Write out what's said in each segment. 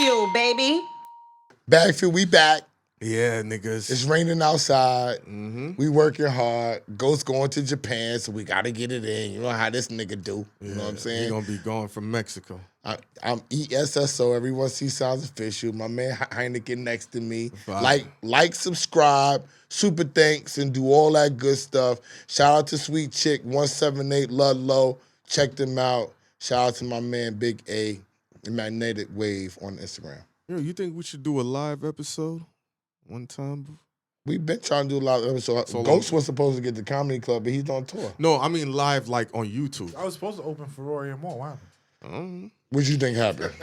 BagFuel, baby. BagFuel, we back. Yeah, niggas. It's raining outside. We working hard. Ghost going to Japan, so we got to get it in. You know how this nigga do. You know what I'm saying? He gonna be gone from Mexico. I'm ESSO. Everyone sees sounds official. My man Hynaken next to me. Like, subscribe, super thanks, and do all that good stuff. Shout out to Sweet Chick 178 Ludlow. Check them out. Shout out to my man Big A, the Magnetic Wave on Instagram. Yo, you think we should do a live episode one time? We've been trying to do a lot of episodes. Ghost was supposed to get the comedy club, but he's on tour. No, I mean live, like on YouTube. I was supposed to open for Rory and Moore. Wow. What you think happened?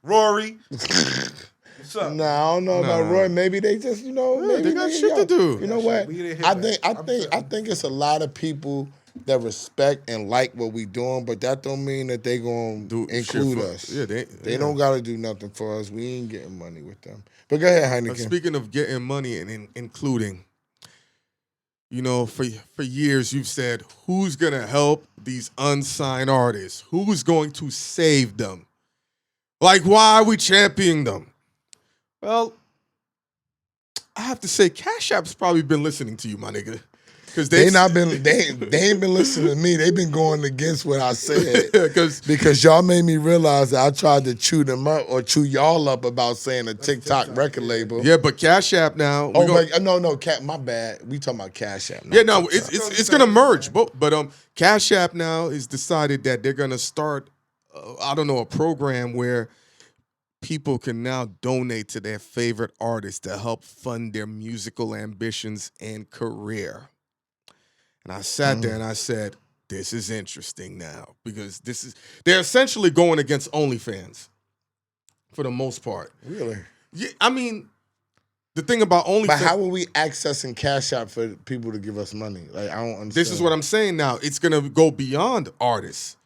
Rory. What's up? No, I don't know about Roy. Maybe they just, maybe they got shit to do. You know what? I think it's a lot of people that respect and like what we doing, but that don't mean that they gonna include us. Yeah, they don't gotta do nothing for us. We ain't getting money with them. But go ahead, Hynaken. Speaking of getting money and including, for years you've said, who's gonna help these unsigned artists? Who's going to save them? Like, why are we championing them? Well, I have to say, CashApp's probably been listening to you, my nigga. Because they ain't been listening to me. They've been going against what I said. Because y'all made me realize that I tried to chew them up or chew y'all up about saying a TikTok record label. Yeah, but CashApp now. My bad. We talking about CashApp now. Yeah, no, it's gonna merge. But CashApp now has decided that they're gonna start, a program where people can now donate to their favorite artists to help fund their musical ambitions and career. And I sat there and I said, this is interesting now, because they're essentially going against OnlyFans for the most part. Really? Yeah, I mean, the thing about OnlyFans. But how are we accessing Cash App for people to give us money? Like, I don't understand. This is what I'm saying now. It's going to go beyond artists,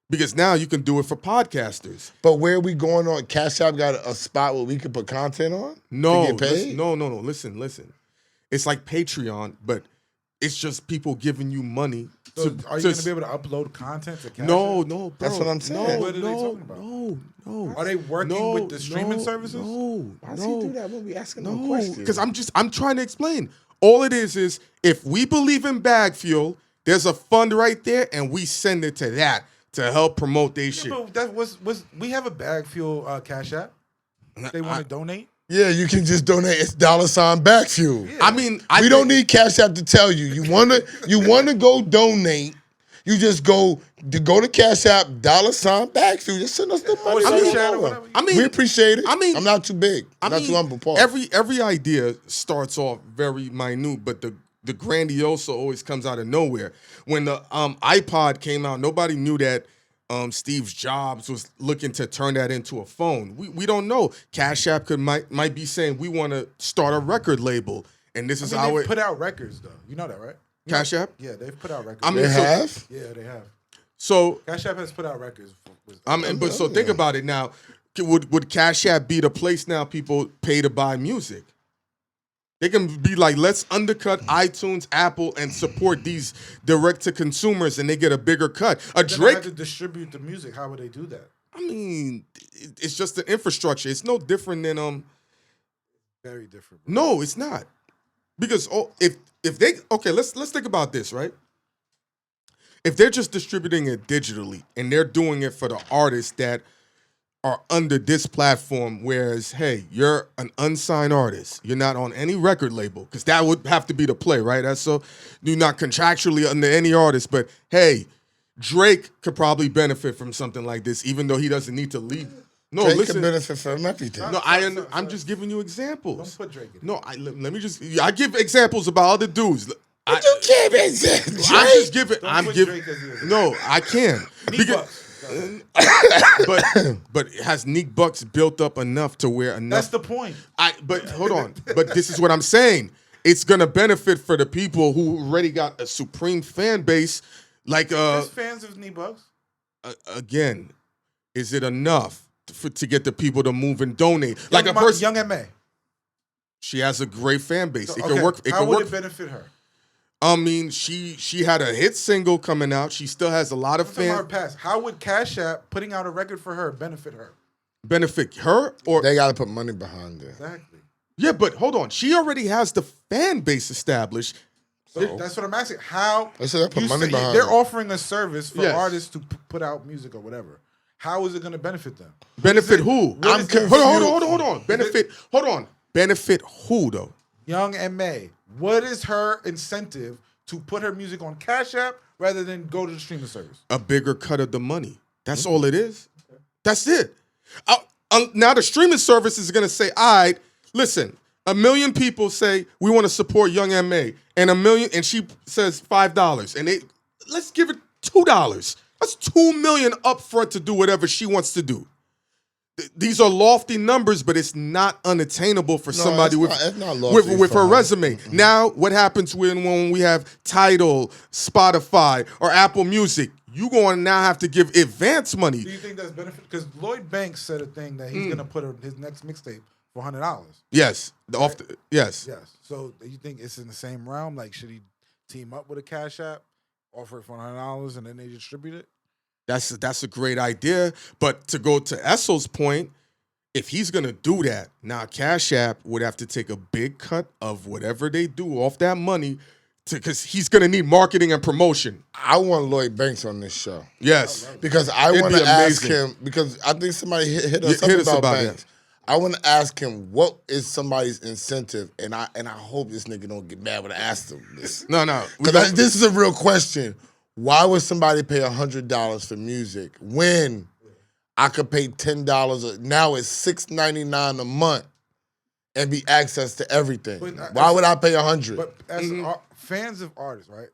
because now you can do it for podcasters. But where are we going on? Cash App got a spot where we can put content on? No. To get paid? No. Listen. It's like Patreon, but it's just people giving you money. So are you going to be able to upload content to Cash App? No, bro. That's what I'm saying. What are they talking about? No. Are they working with the streaming services? Why does he do that when we asking no questions? Because I'm trying to explain. All it is if we believe in BagFuel, there's a fund right there, and we send it to that to help promote their shit. But that was we have a BagFuel Cash App. They want to donate. Yeah, you can just donate. It's $BagFuel. Yeah. I mean, we don't need Cash App to tell you. You wanna go donate. You just go to Cash App $BagFuel. Just send us the money. We appreciate it. I'm not too big. I'm not too humble. Paul. Every idea starts off very minute, but the grandiose always comes out of nowhere. When the iPod came out, nobody knew that Steve Jobs was looking to turn that into a phone. We don't know. Cash App might be saying we want to start a record label, and this is how they put out records though. You know that, right? Cash App? Yeah, they've put out records. They have? Yeah, they have. So Cash App has put out records. So think about it now. Would Cash App be the place now people pay to buy music? They can be like, let's undercut iTunes, Apple, and support these direct-to-consumers, and they get a bigger cut. Drake have to distribute the music. How would they do that? I mean, it's just the infrastructure. It's no different than Very different. Bro. No, it's not. Because if they let's think about this, right? If they're just distributing it digitally and they're doing it for the artists that are under this platform, whereas, hey, you're an unsigned artist. You're not on any record label, because that would have to be the play, right? That's so you're not contractually under any artist, but hey, Drake could probably benefit from something like this, even though he doesn't need to leave. No, Drake listen. can benefit from everything. No, I'm just giving you examples. Don't put Drake in. No, let me just. I give examples about other dudes. But you can't Drake. I'm just giving. Drake as the No, I can. But has Neek Bucks built up enough to where enough? That's the point. But hold on. But this is what I'm saying. It's gonna benefit for the people who already got a supreme fan base. Like There's fans of Neek Bucks. Again, is it enough to get the people to move and donate? Like a person, Young M.A. She has a great fan base. It okay. could work. How would it benefit her? I mean, she had a hit single coming out. She still has a lot of fans. How would Cash App putting out a record for her benefit her? Benefit her or They got to put money behind it. Exactly. yeah, but hold on. She already has the fan base established. So that's what I'm asking. How I said I put money behind they're it. offering a service for Yes. artists to put out music or whatever. How is it going to benefit them? Benefit who? I'm confused. Hold on. Benefit who though? Young M.A. What is her incentive to put her music on Cash App rather than go to the streaming service? A bigger cut of the money. That's all it is. That's it. Now the streaming service is gonna say, all right, listen, 1 million people say we want to support Young M.A. and 1 million, and she says $5, and let's give it $2. That's $2 million up front to do whatever she wants to do. These are lofty numbers, but it's not unattainable for somebody with her resume. Mm-hmm. Now, what happens when we have Tidal, Spotify, or Apple Music? You going to now have to give advance money. Do you think that's benefit? Because Lloyd Banks said a thing that he's going to put his next mixtape for $100. Yes. Right? Yes. Yes. So you think it's in the same realm? Like, should he team up with a Cash App, offer it for $100, and then they distribute it? That's a great idea. But to go to Essel's point, if he's going to do that, now Cash App would have to take a big cut of whatever they do off that money because he's going to need marketing and promotion. I want Lloyd Banks on this show. Yes. Because I want to ask him, because I think somebody hit us up about Banks. I want to ask him, what is somebody's incentive? And I hope this nigga don't get mad when I ask him this. No. Because this is a real question. Why would somebody pay $100 for music when I could pay $10? Now it's $6.99 a month and be access to everything. Why would I pay $100? But as fans of artists, right?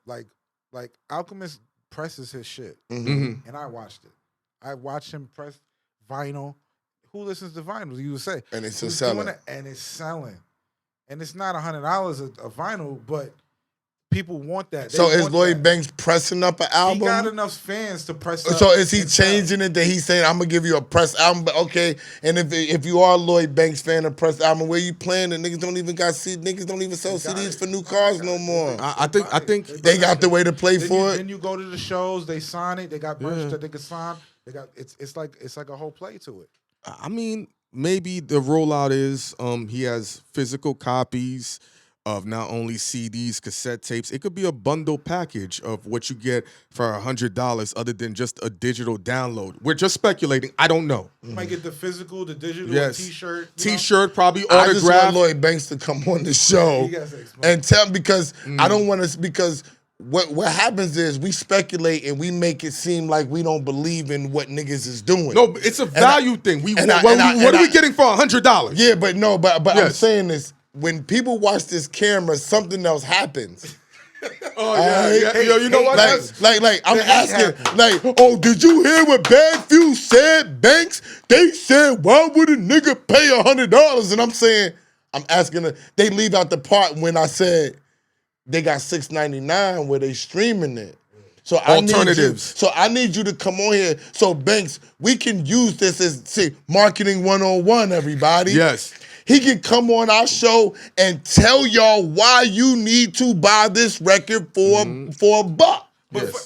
Like Alchemist presses his shit, and I watched it. I watched him press vinyl. Who listens to vinyl? You would say, and it's still selling, and it's selling, and it's not $100 a vinyl, but people want that. So is Lloyd Banks pressing up an album? He got enough fans to press up. So is he changing it that he's saying, I'm going to give you a press album? But okay, and if you are a Lloyd Banks fan of press album, where you playing it? Niggas don't even niggas don't even sell CDs for new cars no more. I think they got the way to play for it. Then you go to the shows, they sign it, they got merch that they can sign. They got it's like a whole play to it. I mean, maybe the rollout is he has physical copies of not only CDs, cassette tapes. It could be a bundle package of what you get for $100 other than just a digital download. We're just speculating. I don't know. You might get the physical, the digital, T-shirt. T-shirt, probably autographed. I just want Lloyd Banks to come on the show and tell, because I don't want to, because what happens is we speculate and we make it seem like we don't believe in what niggas is doing. No, it's a value thing. What are we getting for $100? Yeah, but I'm saying this. When people watch this camera, something else happens. Oh yeah, Yo, you know what? I'm asking, oh, did you hear what BagFuel said, Banks? They said, why would a nigga pay $100? And I'm asking, they leave out the part when I said they got $6.99 where they streaming it. So alternatives. I need you to come on here. So Banks, we can use this as marketing 101, everybody. Yes. He can come on our show and tell y'all why you need to buy this record for $1. But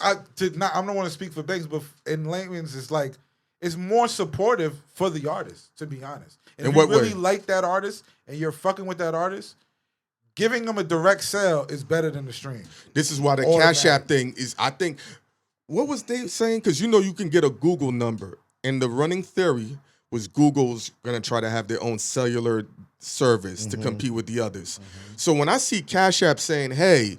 I don't want to speak for Banks, but in layman's, it's more supportive for the artist, to be honest. And if you really like that artist and you're fucking with that artist, giving them a direct sale is better than the stream. This is why the Cash App thing is, I think, what was they saying? Because you can get a Google number. And the running theory was Google's going to try to have their own cellular service to compete with the others. So when I see Cash App saying, hey,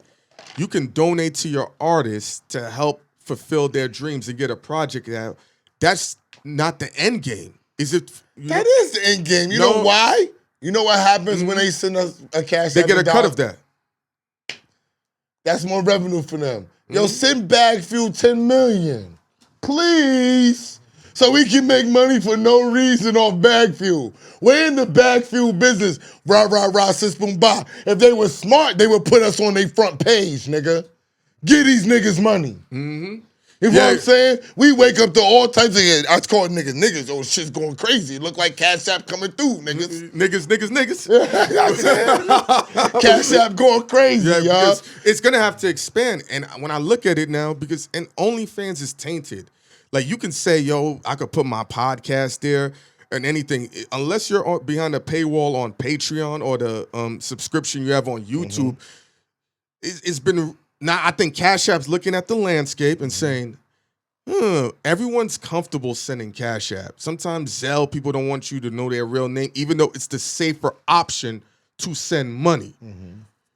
you can donate to your artists to help fulfill their dreams and get a project out, that's not the end game. Is it? That is the end game. You know why? You know what happens when they send us a Cash App? They get a cut of that. That's more revenue for them. Yo, send BagFuel $10 million. Please. So we can make money for no reason off BagFuel. We're in the BagFuel business. Rah, rah, rah, sis, boom, bah. If they were smart, they would put us on their front page, nigga. Give these niggas money. You know what I'm saying? We wake up to all types of, I call niggas. Oh, shit's going crazy. It look like Cash App coming through, niggas. Niggas. You know what I'm saying? Cash App going crazy, y'all. It's going to have to expand. And when I look at it now, and OnlyFans is tainted. Like, you can say, yo, I could put my podcast there. and anything, unless you're behind a paywall on Patreon or the subscription you have on YouTube, it's been now. I think Cash App's looking at the landscape and saying, everyone's comfortable sending Cash App. Sometimes Zelle, people don't want you to know their real name, even though it's the safer option to send money.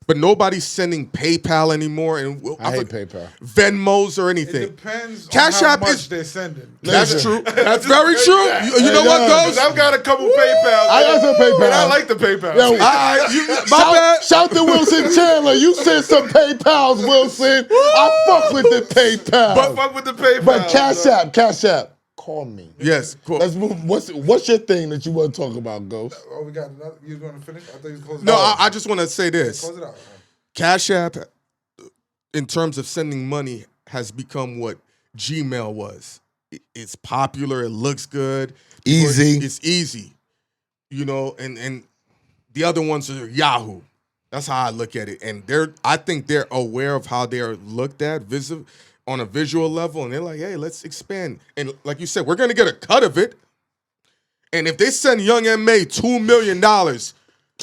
But nobody's sending PayPal anymore, and I hate PayPal, Venmos, or anything. It depends Cash on how App much they're sending. That's true. That's very true. You know what, Ghost? I've got a couple PayPal. I got some PayPal. And I like the PayPal. Yo, My bad. Shout to Wilson Chandler. You sent some PayPals, Wilson. I fuck with the PayPal. But fuck with the PayPal. But Cash App. Call me. Yes, cool. Let's move. What's your thing that you want to talk about, Ghost? Oh, we got another. You going to finish? I thought you was closing No, it out. I just want to say this. Close it out. Cash App, in terms of sending money, has become what Gmail was. It's popular. It looks good. Easy. It's easy. You know, and the other ones are Yahoo. That's how I look at it. And I think they're aware of how they're looked at on a visual level, and they're like, hey, let's expand. And like you said, we're going to get a cut of it. And if they send Young M.A. $2 million,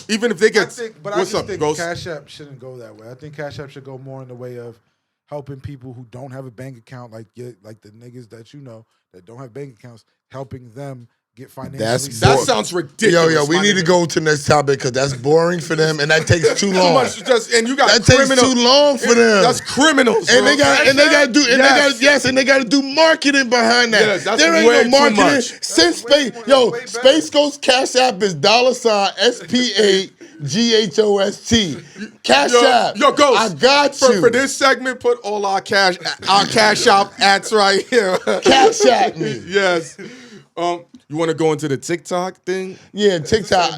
even if they get... I just think Cash App shouldn't go that way. I think Cash App should go more in the way of helping people who don't have a bank account, like the niggas that you know that don't have bank accounts, helping them get financially. That sounds ridiculous. Yo, we need to go to the next topic because that's boring for them and that takes too long. And you got that takes too long for them. That's criminals. And they got to do marketing behind that. Yes, that's there ain't way no marketing. too much. Since Space Ghost Cash App is $SPAGHOST. Cash App. Yo, Ghost. I got you. For this segment, put all our cash app ads right here. Cash App me. Yes. You want to go into the TikTok thing? Yeah, TikTok.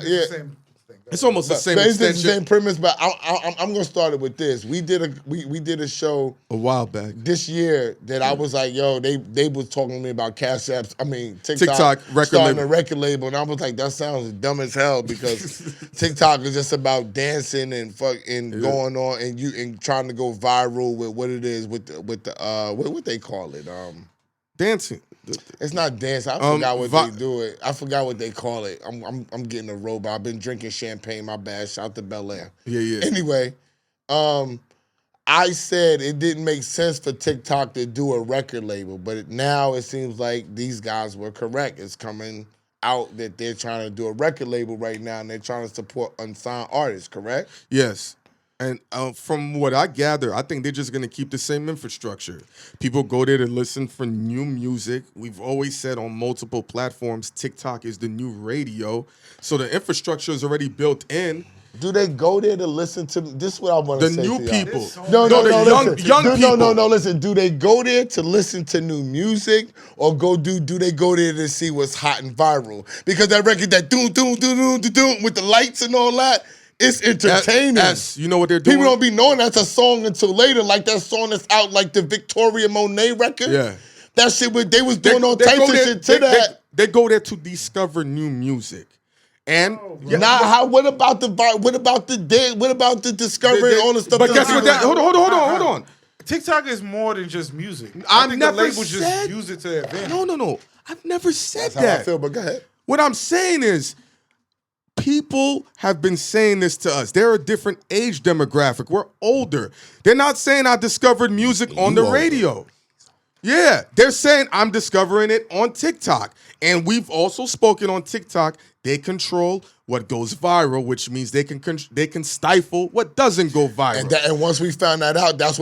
It's almost the same It's extension. the same premise, but I'm gonna start it with this. We did a show a while back this year that I was like, yo, they was talking to me about Cash Apps. I mean TikTok record starting label. a record label, and I was like, that sounds dumb as hell because TikTok is just about dancing and going on and trying to go viral with what it is with the what they call it dancing. It's not dance. I forgot what they do it. I forgot what they call it. I'm getting a robot. I've been drinking champagne. My bad. Shout to Bel Air. Yeah. Anyway, I said it didn't make sense for TikTok to do a record label, but now it seems like these guys were correct. It's coming out that they're trying to do a record label right now, and they're trying to support unsigned artists. Correct? Yes. And from what I gather, I think they're just going to keep the same infrastructure. People go there to listen for new music. We've always said on multiple platforms, TikTok is the new radio. So the infrastructure is already built in. Do they go there to listen to? This is what I want to say. The new to y'all. people. No, young people. No, listen. Do they go there to listen to new music or do they go there to see what's hot and viral? Because that record that doom with the lights and all that, it's entertaining. Yes, you know what they're doing? People don't be knowing that's a song until later, like that song that's out, like the Victoria Monet record. Yeah. That shit, they was doing all types of shit to that. They go there to discover new music. And what about the discovery all the stuff? But guess what? Hold on. TikTok is more than just music. I think never the label said, just use it to their advantage. No. I've never said That's that. how I feel, but go ahead. What I'm saying is, people have been saying this to us. They're a different age demographic. We're older. They're not saying I discovered music on the radio. Yeah, they're saying I'm discovering it on TikTok. And we've also spoken on TikTok. They control what goes viral, which means they can stifle what doesn't go viral. And once we found that out, that's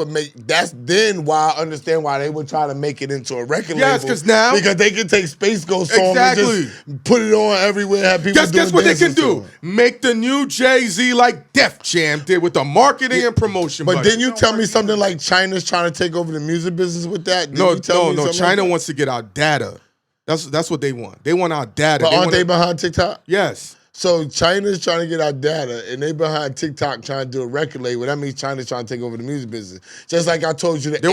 then why I understand why they would try to make it into a record label. Yes, because they can take Space Ghost song and just put it on everywhere. Have people guess what they can do? Make the new Jay-Z like Def Jam did with the marketing and promotion. But didn't you tell me something like China's trying to take over the music business with that? No. China wants to get our data. That's what they want. They want our data. But aren't they behind TikTok? Yes. So China's trying to get our data, and they behind TikTok trying to do a record label. That means China's trying to take over the music business. Just like I told you, the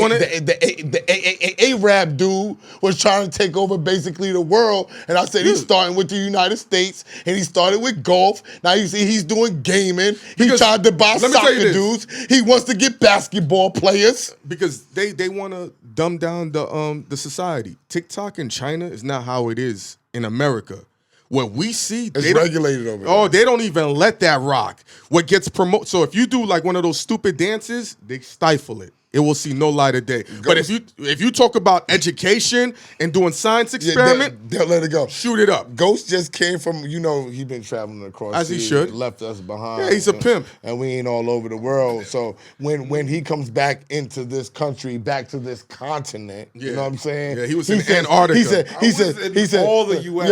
Arab dude was trying to take over basically the world, and I said he's starting with the United States, and he started with golf. Now you see he's doing gaming. He tried to buy soccer dudes. He wants to get basketball players because they want to dumb down the society. TikTok in China is not how it is in America. What we see, it's regulated over there. Oh, they don't even let that rock. What gets promoted? So if you do like one of those stupid dances, they stifle it. It will see no light of day. But if you talk about education and doing science experiment, they'll let it go. Shoot it up. Ghost just came from, he been traveling across. As he should. Left us behind. Yeah, he's a pimp. And we ain't all over the world. So when he comes back into this country, back to this continent, you know what I'm saying? Yeah, he was in Antarctica. He said, all the U.S.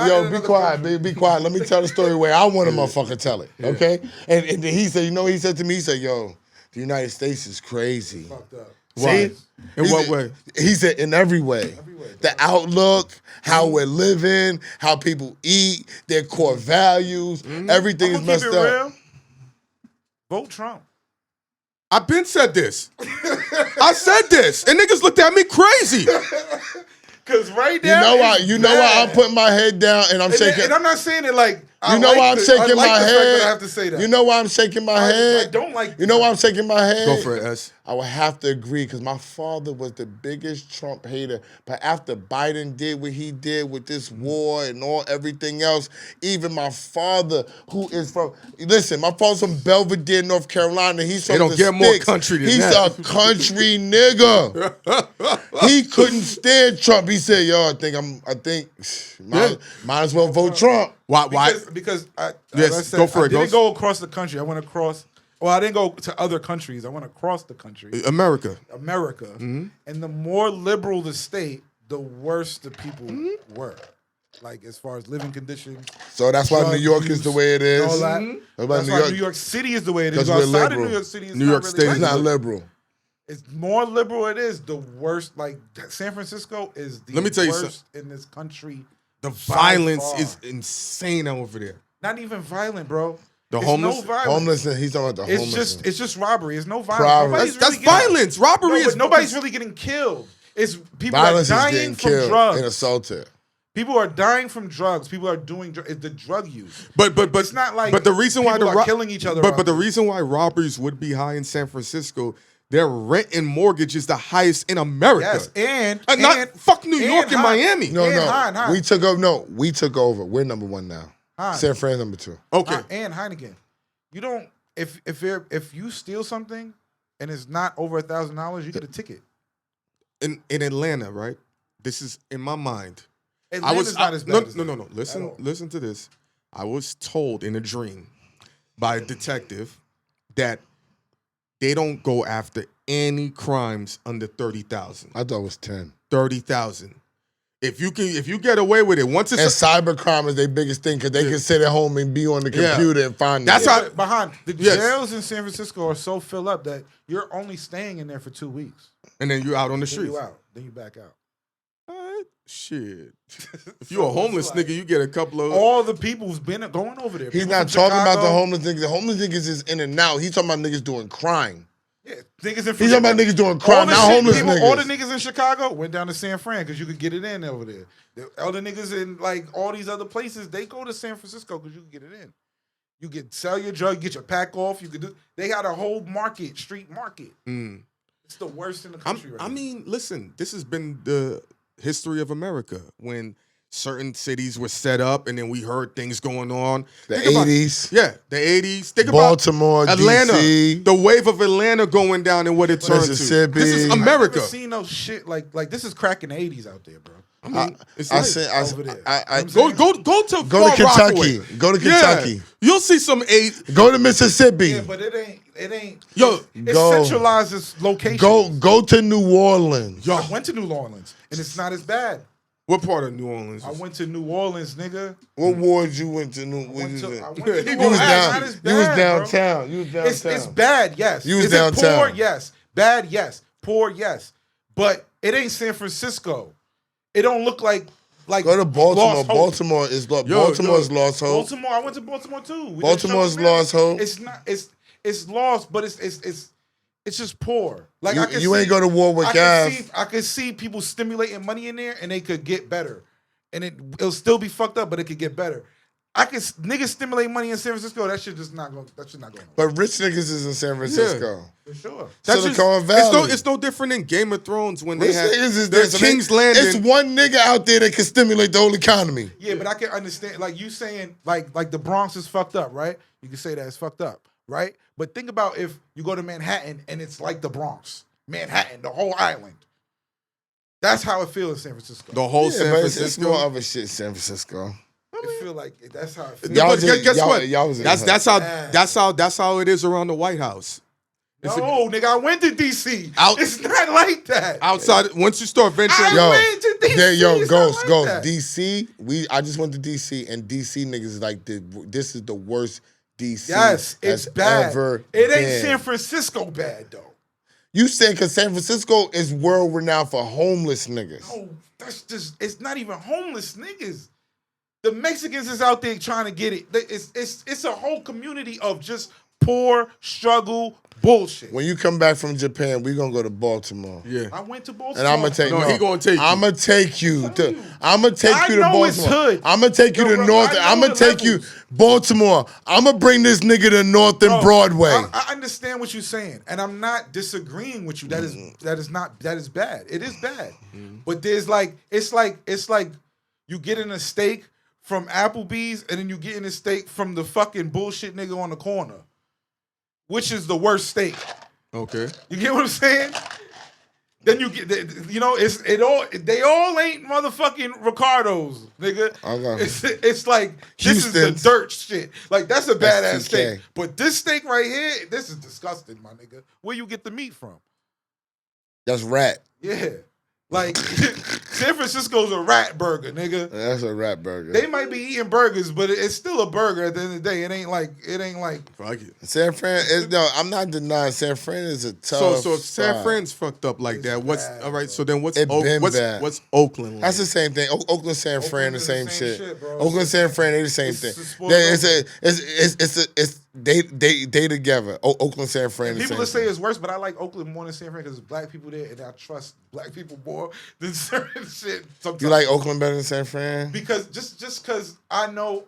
Yo, be quiet, baby, be quiet. Let me tell the story the way I want a motherfucker tell it, okay? And he said, he said to me, he said, yo, the United States is crazy. Fucked up. See? In what way? He said in every way. The outlook, how we're living, how people eat, their core values, everything is messed up. Real. Vote Trump. I've been said this. I said this, and niggas looked at me crazy. Cause right now, you know why I'm putting my head down and I'm shaking. And I'm not saying it like why I'm shaking my head. I have to say that. You know why I'm shaking my head. I don't like. You know why I'm shaking my head. Go for it, S. I would have to agree because my father was the biggest Trump hater. But after Biden did what he did with this war and everything else, even my father, who is from, my father's from Belvedere, North Carolina. He's from don't get more country than He's that. a country nigga. He couldn't stand Trump. He said, "Yo, I think, might as well vote Trump." Why? Because I said, go for it. I didn't go across the country. I went across. Well, I didn't go to other countries. I went across the country. America. And the more liberal the state, the worse the people were. Like, as far as living conditions. So that's why New York is the way it is. All that. That's why New York City is the way it is. Outside of New York City, New York State is not liberal. It's more liberal it is, the worst. Like, San Francisco is the Let me tell you worst in this country. The violence is insane over there. Not even violent, bro. The it's homeless, no violence. Homelessness. He's talking about the homeless. It's just robbery. It's no violence. That's violence. Robbery is. Nobody's really getting killed. It's people violence are dying from drugs and assaulted. People are dying from drugs. People are doing the drug use. But it's not like. But the reason why are killing each other. But the reason why robberies would be high in San Francisco, their rent and mortgage is the highest in America. Yes, not fuck New York and Miami. No. We took over. No, we took over. We're number one now. San Fran's number two. Okay. And Hynaken. You don't. If you steal something and it's not over $1,000, you get a ticket. In Atlanta, right? This is in my mind. Atlanta's not as bad. No. Listen to this. I was told in a dream by a detective that they don't go after any crimes under 30,000. I thought it was 10. 30,000. If you get away with it, once it's cybercrime is their biggest thing because they can sit at home and be on the computer and find. That's how behind the jails in San Francisco are so filled up that you're only staying in there for 2 weeks, and then you're out on the streets. Then you back out. Shit. If you're a homeless nigga, you get a couple of. All the people who's been going over there. He's not talking about the homeless niggas. The homeless niggas is in and out. He's talking about niggas doing crime. Yeah, niggas in. He's talking about niggas doing crime, not homeless niggas. All the niggas in Chicago went down to San Fran because you could get it in over there. The other niggas in like all these other places, they go to San Francisco because you can get it in. You can sell your drug, get your pack off. You could do. They got a whole market, street market. It's the worst in the country right now. I mean, listen, this has been the history of America when certain cities were set up and then we heard things going on. The 80s. The 80s. Think Baltimore, about Atlanta. DC. The wave of Atlanta going down and what it turned to. Mississippi. This is America. I've never seen no shit like this is crack in the 80s out there, bro. I mean, go to Kentucky. Rockaway. Go to Kentucky. Yeah. You'll see some Go to Mississippi. Yeah, but it ain't. Yo, it centralizes locations. Go to New Orleans. Yo, I went to New Orleans and it's not as bad. What part of New Orleans? I went to New Orleans, nigga. What ward you went to? You was downtown. You was downtown. It's bad, yes. You was Is downtown. It poor? Yes. Bad, yes. Poor, yes. But it ain't San Francisco. It don't look like go to Baltimore. Baltimore is lost hope. Baltimore. I went to Baltimore too. Baltimore's lost hope. It's not. It's lost, but it's just poor. Like you ain't go to Warwick Ave. I could see people stimulating money in there, and they could get better. And it'll still be fucked up, but it could get better. Niggas stimulate money in San Francisco. That shit just not going. That shit not going. But rich niggas is in San Francisco. For sure. Silicon Valley. It's no different than Game of Thrones when Rich they had niggas is their there. King's Landing. It's one nigga out there that can stimulate the whole economy. Yeah, but I can understand. Like you saying, like the Bronx is fucked up, right? You can say that it's fucked up, right? But think about if you go to Manhattan and it's like the Bronx, Manhattan, the whole island. That's how it feels in San Francisco. The whole San Francisco. It's more other shit, San Francisco. I feel like that's how it feels. But guess what? Y'all was That's how it is around the White House. No, nigga, I went to DC. It's not like that. Outside, once you start venturing, went to DC. Ghost. DC. I just went to DC, and DC niggas is like this is the worst DC. Yes, it's bad. Ever it ain't been. San Francisco bad though. You saying because San Francisco is world renowned for homeless niggas? No, that's just. It's not even homeless niggas. The Mexicans is out there trying to get it. It's a whole community of just poor, struggle, bullshit. When you come back from Japan, we gonna go to Baltimore. Yeah, I went to Baltimore. And I'm gonna take. he gonna take you. I'm gonna take you to. I'm gonna take you to know Baltimore. it's hood. I'm gonna take you to bro, North. I'm gonna take you Baltimore. I'm gonna bring this nigga to North and Broadway. I understand what you're saying, and I'm not disagreeing with you. That is bad. It is bad. But there's like it's like you getting a steak from Applebee's and then you getting a steak from the fucking bullshit nigga on the corner. Which is the worst steak? Okay. You get what I'm saying? Then you get, they all ain't motherfucking Ricardos, nigga. Okay. It's like, this is the dirt shit. Like, that's a badass steak. But this steak right here, this is disgusting, my nigga. Where you get the meat from? That's rat. Yeah. Like, San Francisco's a rat burger, nigga. That's a rat burger. They might be eating burgers, but it's still a burger at the end of the day. It ain't like. Fuck it. San Fran I'm not denying San Fran is a tough. So if San Fran's fucked up like that, what's bad, all right? bro. So then what's what's Oakland like? That's the same thing. Oakland, San Fran, the same shit. bro. Oakland, San Fran, they the same thing. They together. Oakland, San Fran. People will say it's worse, but I like Oakland more than San Fran because there's black people there, and I trust black people more than certain shit. Sometimes. You like Oakland better than San Fran? Because just because I know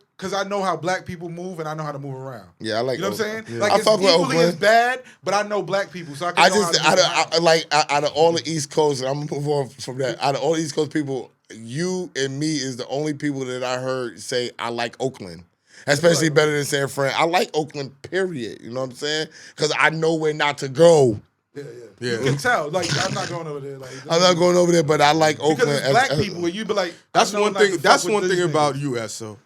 how black people move and I know how to move around. Yeah, I like. You know what I'm saying? Yeah. Like I it's fuck with equally Oakland. as bad, but I know black people, so I can. Out of all the East Coast, and I'm gonna move on from that. Out of all the East Coast people, you and me is the only people that I heard say I like Oakland. Especially better than San Fran. I like Oakland, period. You know what I'm saying? Because I know where not to go. Yeah. You can tell. Like, I'm not going over there. Like, I'm not going over there, but I like Oakland. Because it's black people, and you be like, that's one thing. That's one thing about you, Esso.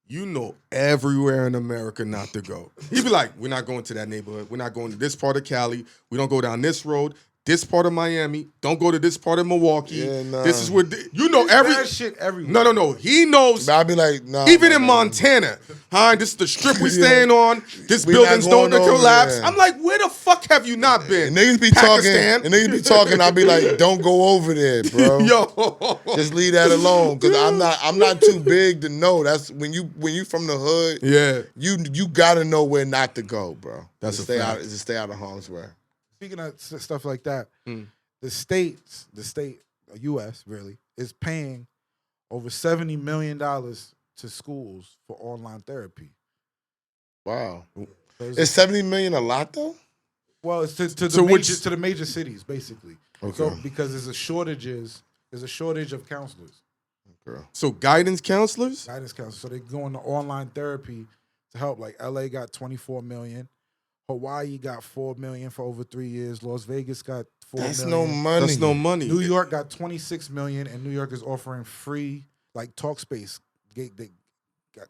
You know everywhere in America not to go. You be like, we're not going to that neighborhood. We're not going to this part of Cali. We don't go down this road. This part of Miami. Don't go to this part of Milwaukee. Yeah, nah. This is where you know every shit everywhere. No. He knows. But I'll be like, nah. Even in Montana, this is the strip we staying on. This building's don't collapse. there. I'm like, where the fuck have you not been? And niggas be Pakistan. talking. And niggas be talking. I'll be like, don't go over there, bro. Yo, just leave that alone, because I'm not too big to know. That's when you from the hood. Yeah, you gotta know where not to go, bro. That's to a stay fact. out. To stay out of harm's way. Speaking of stuff like that, the state, U.S. really, is paying over $70 million to schools for online therapy. Wow. So Is 70 million a lot though? Well, it's to the major cities basically. Okay. So because there's a shortage of counselors. Okay. So guidance counselors. So they're going to online therapy to help. Like LA got 24 million. Hawaii got $4 million for over 3 years. Las Vegas got $4 million. That's no money. New York got $26 million, and New York is offering free, like Talkspace. They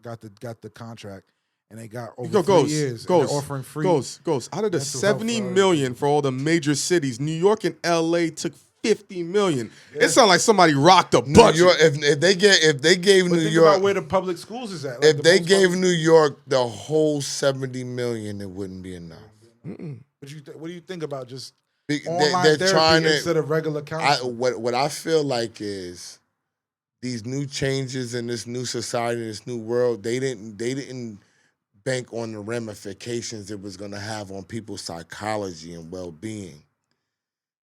got the contract, and they got over 3 years. They're offering free. Goes. Out of the 70 million for all the major cities, New York and LA took 50 million. Yeah. It sounds like somebody rocked a budget. York, if they gave New think York about where the public schools is at. Like if they gave New York the whole 70 million, it wouldn't be enough. What do you think about just online they're therapy trying instead of regular counseling? What I feel like is these new changes in this new society, this new world, they didn't bank on the ramifications it was going to have on people's psychology and well-being.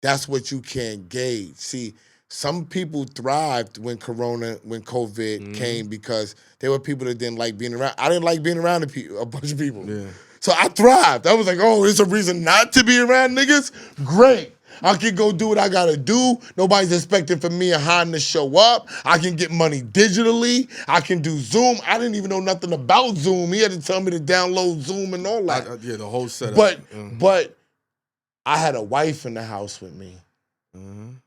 That's what you can't gauge. See, some people thrived when COVID came because there were people that didn't like being around. I didn't like being around a bunch of people. Yeah. So I thrived. I was like, oh, it's a reason not to be around niggas? Great. I can go do what I gotta do. Nobody's expecting for me and Han to show up. I can get money digitally. I can do Zoom. I didn't even know nothing about Zoom. He had to tell me to download Zoom and all that. Yeah, the whole setup. But I had a wife in the house with me.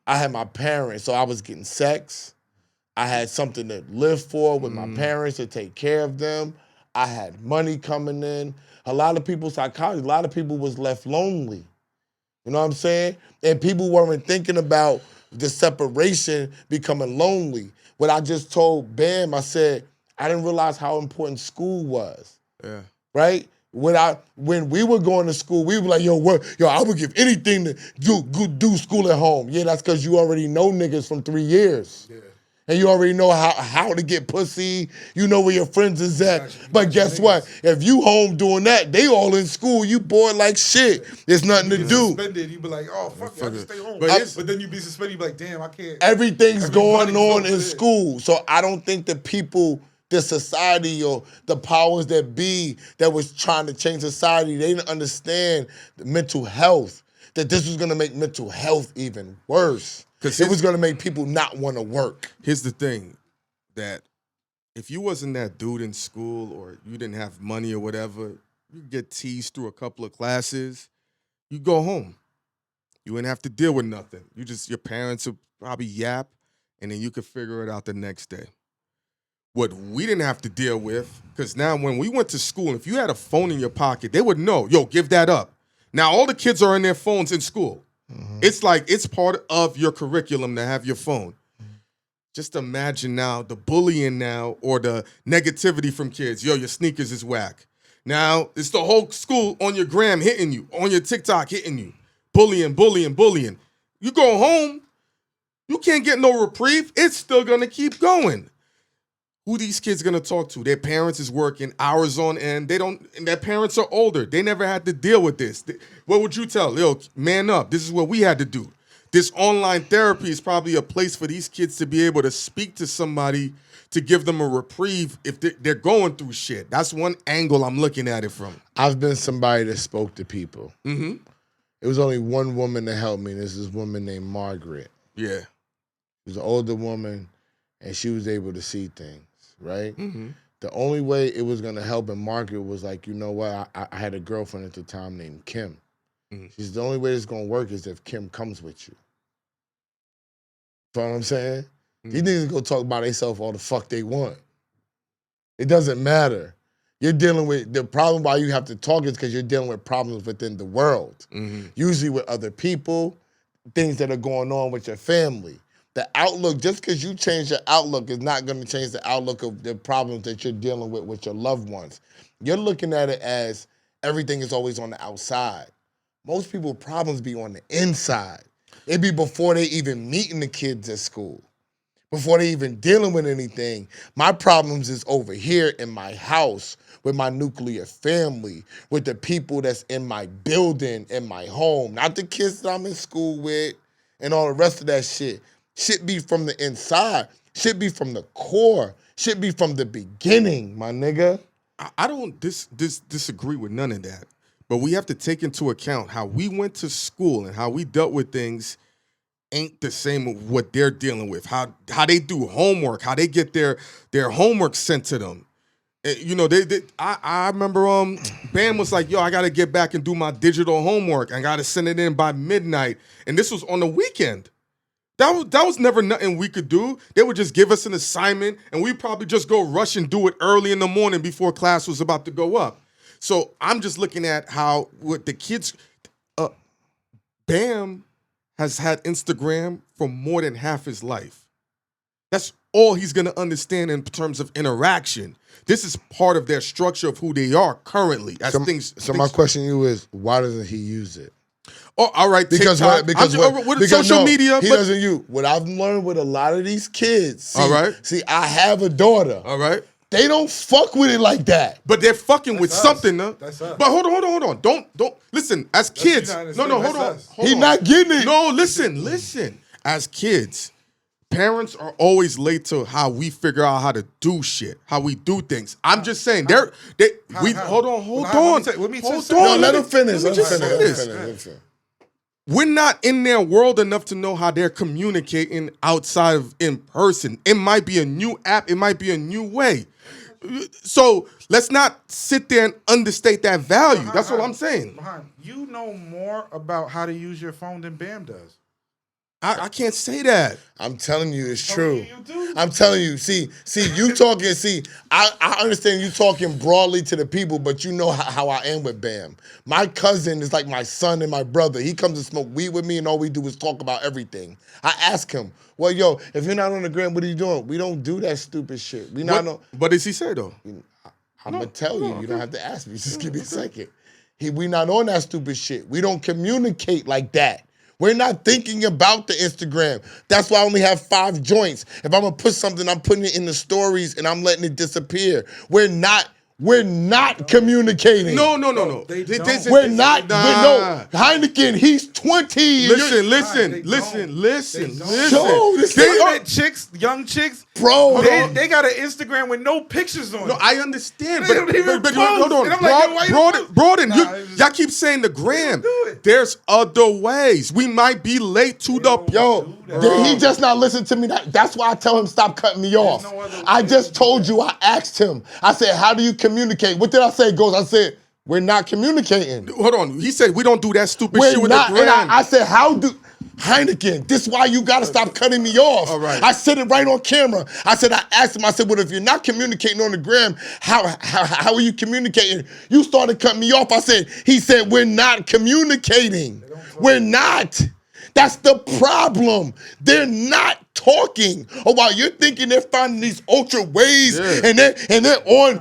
I had my parents, so I was getting sex. I had something to live for with my parents to take care of them. I had money coming in. A lot of people, psychology, a lot of people was left lonely. You know what I'm saying? And people weren't thinking about the separation becoming lonely. What I just told Bam, I said, I didn't realize how important school was. Yeah. Right? When we were going to school, we were like, yo, I would give anything to do school at home. Yeah, that's because you already know niggas from 3 years. Yeah. And you already know how to get pussy. You know where your friends is at. But guess what? If you home doing that, they all in school. You bored like shit. There's nothing to do. Suspended, you be like, oh, fuck it, I just stay home. But then you be suspended, you be like, damn, I can't. Everything's going on in school. So I don't think the people, the society or the powers that be that was trying to change society, they didn't understand the mental health, that this was going to make mental health even worse. Because it was going to make people not want to work. Here's the thing, that if you wasn't that dude in school or you didn't have money or whatever, you get teased through a couple of classes, you go home. You wouldn't have to deal with nothing. Your parents would probably yap, and then you could figure it out the next day. What we didn't have to deal with, because now when we went to school, if you had a phone in your pocket, they would know, yo, give that up. Now all the kids are in their phones in school. It's like it's part of your curriculum to have your phone. Just imagine now the bullying now or the negativity from kids. Yo, your sneakers is whack. Now it's the whole school on your gram hitting you, on your TikTok hitting you. Bullying. You go home, you can't get no reprieve. It's still going to keep going. Who these kids gonna talk to? Their parents is working hours on end. And their parents are older. They never had to deal with this. What would you tell? Yo, man up. This is what we had to do. This online therapy is probably a place for these kids to be able to speak to somebody to give them a reprieve if they're going through shit. That's one angle I'm looking at it from. I've been somebody that spoke to people. It was only one woman that helped me. This is a woman named Margaret. Yeah. She was an older woman, and she was able to see things. Right? The only way it was going to help in Margaret was like, you know what? I had a girlfriend at the time named Kim. She's the only way it's going to work is if Kim comes with you. You know what I'm saying? These niggas go talk about themselves all the fuck they want. It doesn't matter. You're dealing with, the problem why you have to talk is because you're dealing with problems within the world. Usually with other people, things that are going on with your family. The outlook, just because you change your outlook is not going to change the outlook of the problems that you're dealing with your loved ones. You're looking at it as everything is always on the outside. Most people's problems be on the inside. It be before they even meeting the kids at school, before they even dealing with anything. My problems is over here in my house with my nuclear family, with the people that's in my building, in my home, not the kids that I'm in school with and all the rest of that shit. Shit be from the inside. Shit be from the core. Shit be from the beginning, my nigga. I don't disagree with none of that. But we have to take into account how we went to school and how we dealt with things ain't the same with what they're dealing with. How they do homework, how they get their homework sent to them. You know, I remember Bam was like, yo, I got to get back and do my digital homework. I got to send it in by midnight. And this was on the weekend. That was never nothing we could do. They would just give us an assignment, and we'd probably just go rush and do it early in the morning before class was about to go up. So I'm just looking at how with the kids, Bam has had Instagram for more than half his life. That's all he's going to understand in terms of interaction. This is part of their structure of who they are currently. So my question to you is, why doesn't he use it? Oh, all right. Because social media. He doesn't use. What I've learned with a lot of these kids. All right. See, I have a daughter. All right. They don't fuck with it like that. But they're fucking with something, though. That's us. But hold on. Don't listen. As kids, hold on. He's not getting it. No, listen. As kids, parents are always late to how we figure out how to do shit, how we do things. I'm just saying, hold on. Let him finish. Let him finish. We're not in their world enough to know how they're communicating outside of in person. It might be a new app. It might be a new way. So let's not sit there and understate that value. That's what I'm saying. You know more about how to use your phone than Bam does. I can't say that. I'm telling you, it's true. You do. I'm telling you. See, you talking. See, I understand you talking broadly to the people, but you know how I am with Bam. My cousin is like my son and my brother. He comes to smoke weed with me, and all we do is talk about everything. I ask him, well, yo, if you're not on the gram, what are you doing? We don't do that stupid shit. We not. What does he say though? I'm gonna tell you. You don't have to ask me. Just give me a second. We not on that stupid shit. We don't communicate like that. We're not thinking about the Instagram. That's why I only have 5 joints. If I'm gonna put something, I'm putting it in the stories and I'm letting it disappear. We're not communicating. No. We're not. No, Hynaken, he's 20. Listen. Young chicks, bro. They got an Instagram with no pictures on it. No, I understand, They don't even but post. hold on. And I'm like, yo, why you Broaden, just- y'all keep saying the gram. do it. There's other ways. We might be late to the Did he just not listen to me? That's why I tell him stop cutting me off. no other I way just to do told that. you, I asked him. I said, how do you communicate? What did I say, Ghost? I said, we're not communicating. Hold on. He said we don't do that stupid We're shit with not. the gram. And I said, how do... Hynaken, this is why you gotta stop cutting me off. All right. I said it right on camera. I asked him, I said, well, if you're not communicating on the gram, how are you communicating? You started cutting me off. He said, we're not communicating. We're not. That's the problem. They're not talking. Oh, while you're thinking they're finding these ultra ways and they're on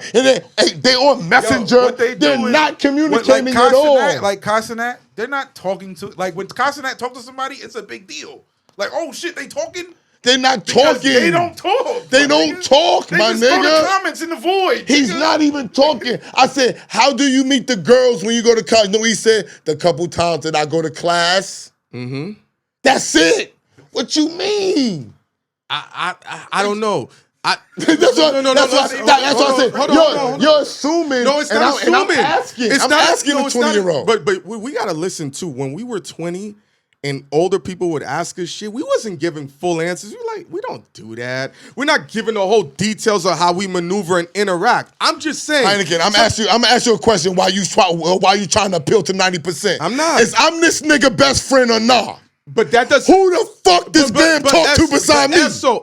Messenger, they're not communicating at all. Like Casanat, they're not talking to, like when Casanat talk to somebody, it's a big deal. Like, oh shit, they talking? They're not Because talking. They don't talk. They don't talk, They my just throw nigga. the comments in the void. He's not even talking. I said, how do you meet the girls when you go to college? No, he said, the couple times that I go to class. Mm-hmm. That's it. What you mean? I don't know. That's what I said. You're assuming. No, it's not assuming. And I'm asking a 20-year-old. But we gotta listen too. When we were 20 and older people would ask us shit, we wasn't giving full answers. We were like, we don't do that. We're not giving the whole details of how we maneuver and interact. I'm just saying. Hynaken, I'm gonna ask you a question. Why you trying to appeal to 90%? I'm not. Is I'm this nigga best friend or not? But that does. Who the fuck does Bam talk to beside me?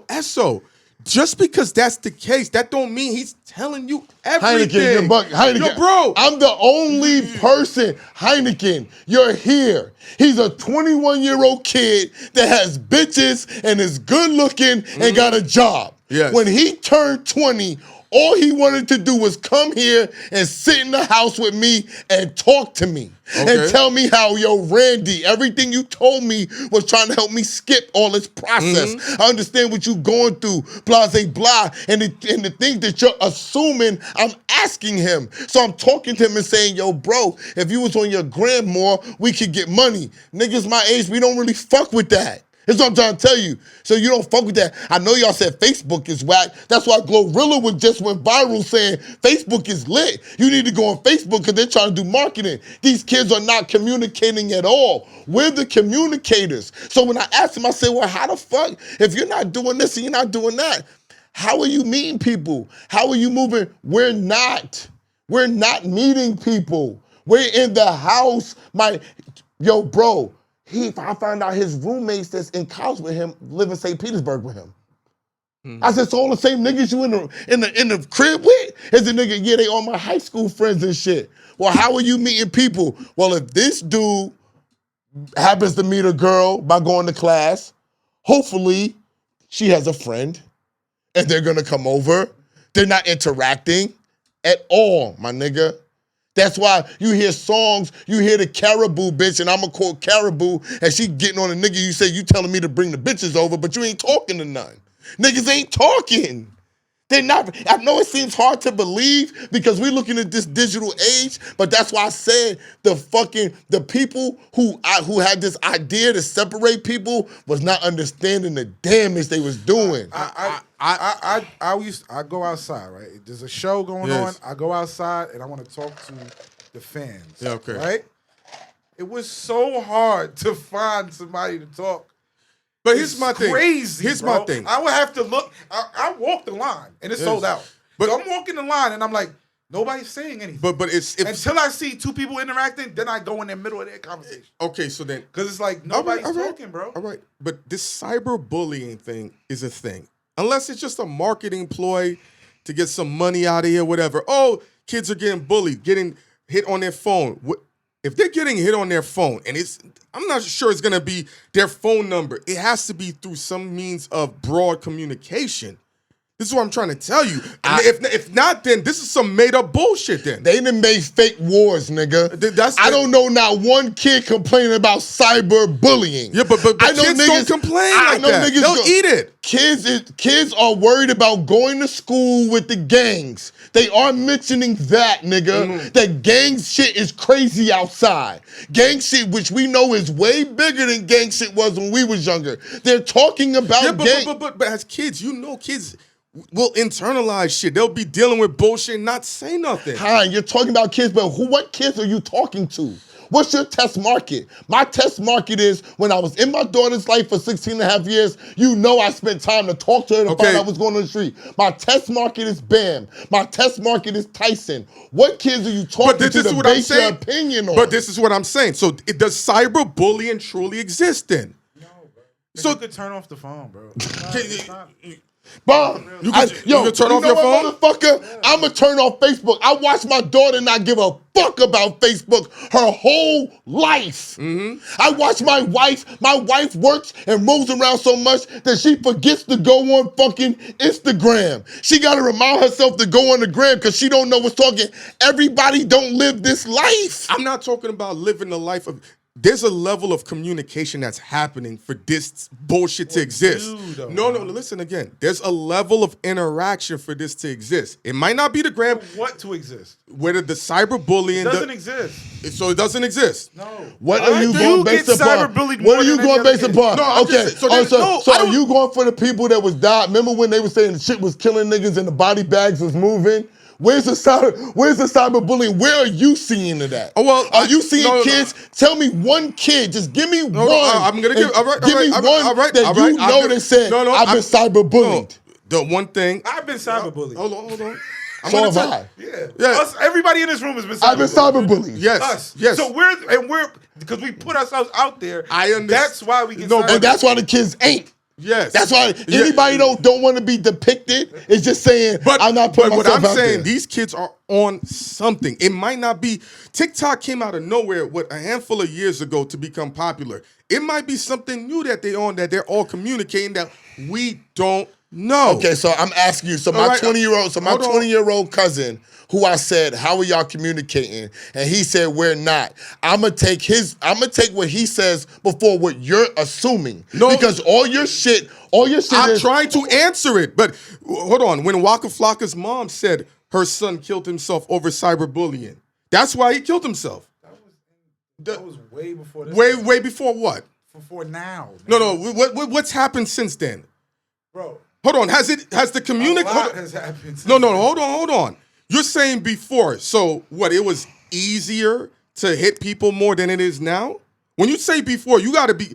Eso. Just because that's the case, that don't mean he's telling you everything. Hynaken, Yo, bro. I'm the only person. Hynaken, you're here. He's a 21-year-old kid that has bitches and is good looking and got a job. Yes. When he turned 20, all he wanted to do was come here and sit in the house with me and talk to me. Okay. And tell me how, yo, Randy, everything you told me was trying to help me skip all this process. I understand what you're going through, blah, blah, and the things that you're assuming, I'm asking him. So I'm talking to him and saying, yo, bro, if you was on your gram more, we could get money. Niggas my age, we don't really fuck with that. That's what I'm trying to tell you. So you don't fuck with that. I know y'all said Facebook is whack. That's why Glorilla just went viral saying Facebook is lit. You need to go on Facebook because they're trying to do marketing. These kids are not communicating at all. We're the communicators. So when I asked him, I said, well, how the fuck? If you're not doing this and you're not doing that, how are you meeting people? How are you moving? We're not. We're not meeting people. We're in the house. Yo, bro. I found out his roommates that's in college with him live in St. Petersburg with him. I said, so all the same niggas you in the crib with? Is the nigga, yeah, they all my high school friends and shit. Well, how are you meeting people? Well, if this dude happens to meet a girl by going to class, hopefully she has a friend and they're gonna come over. They're not interacting at all, my nigga. That's why you hear songs, you hear the Caribou bitch, and I'm gonna quote Caribou, and she getting on a nigga, you say you telling me to bring the bitches over, but you ain't talking to none. Niggas ain't talking. They're not. I know it seems hard to believe because we're looking at this digital age, but that's why I said the people who had this idea to separate people was not understanding the damage they was doing. I go outside, right? There's a show going on. I go outside and I want to talk to the fans. Yeah, okay. Right? It was so hard to find somebody to talk. But here's my thing. Here's my thing. I would have to look. I walk the line and it's sold out. But so I'm walking the line and I'm like, nobody's saying anything. But it's until I see two people interacting, then I go in the middle of their conversation. Okay, so then because it's like nobody's talking, bro. All right, but this cyberbullying thing is a thing, unless it's just a marketing ploy to get some money out of here, whatever. Oh, kids are getting bullied, getting hit on their phone. If they're getting hit on their phone, and I'm not sure it's gonna be their phone number. It has to be through some means of broad communication. This is what I'm trying to tell you. If not, then this is some made up bullshit. Then they done made fake wars, nigga. I don't know not one kid complaining about cyberbullying. Yeah, but I know kids don't complain like that. They'll eat it. Kids are worried about going to school with the gangs. They are mentioning that, nigga. Mm-hmm. That gang shit is crazy outside. Gang shit, which we know is way bigger than gang shit was when we was younger. They're talking about but as kids, kids will internalize shit. They'll be dealing with bullshit and not say nothing. Hi, you're talking about kids, but what kids are you talking to? What's your test market? My test market is when I was in my daughter's life for 16 and a half years, I spent time to talk to her to find out what's going on the street. My test market is Bam. My test market is Tyson. What kids are you talking to base your opinion on? But this is what I'm saying. So does cyberbullying truly exist then? No, bro. So you could turn off the phone, bro. Bro, you can turn off your phone? Motherfucker, yeah. I'm going to turn off Facebook. I watch my daughter not give a fuck about Facebook her whole life. Mm-hmm. I watch my wife. My wife works and moves around so much that she forgets to go on fucking Instagram. She got to remind herself to go on the gram because she don't know what's talking. Everybody don't live this life. I'm not talking about living the life of... There's a level of communication that's happening for this bullshit to exist. No, listen again. There's a level of interaction for this to exist. It might not be the gram. What to exist? Whether the cyberbullying... It doesn't exist. So it doesn't exist? No. What are you going based upon? What are you going based upon? No, okay, so are you going for the people that was died? Remember when they were saying the shit was killing niggas and the body bags was moving? Where's the cyberbullying? Where are you seeing it at? Oh, well, are you seeing kids? Tell me one kid. Just give me one. I'm gonna give. Give me one that said I've been cyberbullied. The one thing I've been cyberbullied. Hold on. So have I. Yeah. Everybody in this room has been cyberbullied. I've been cyberbullied. Yes. So we're because we put ourselves out there. I understand. That's why we get cyberbullied. And that's why the kids ain't. Yes. That's why anybody don't want to be depicted. It's just saying, I'm not putting myself out there. But what I'm saying, these kids are on something. It might not be... TikTok came out of nowhere a handful of years ago to become popular. It might be something new that they're on, that they're all communicating that we don't know. Okay, so I'm asking you. So my 20-year-old cousin, who I said, how are y'all communicating? And he said, we're not. I'm gonna take what he says before what you're assuming. No. Because all your shit I'm trying to answer it. But hold on. When Waka Flocka's mom said her son killed himself over cyberbullying, that's why he killed himself. That was way before this. Way before what? Before now. Man. No. What's happened since then? Bro. Hold on. Has the communication... A lot has happened since No. Hold on. You're saying before, so what, it was easier to hit people more than it is now? When you say before, you got to be...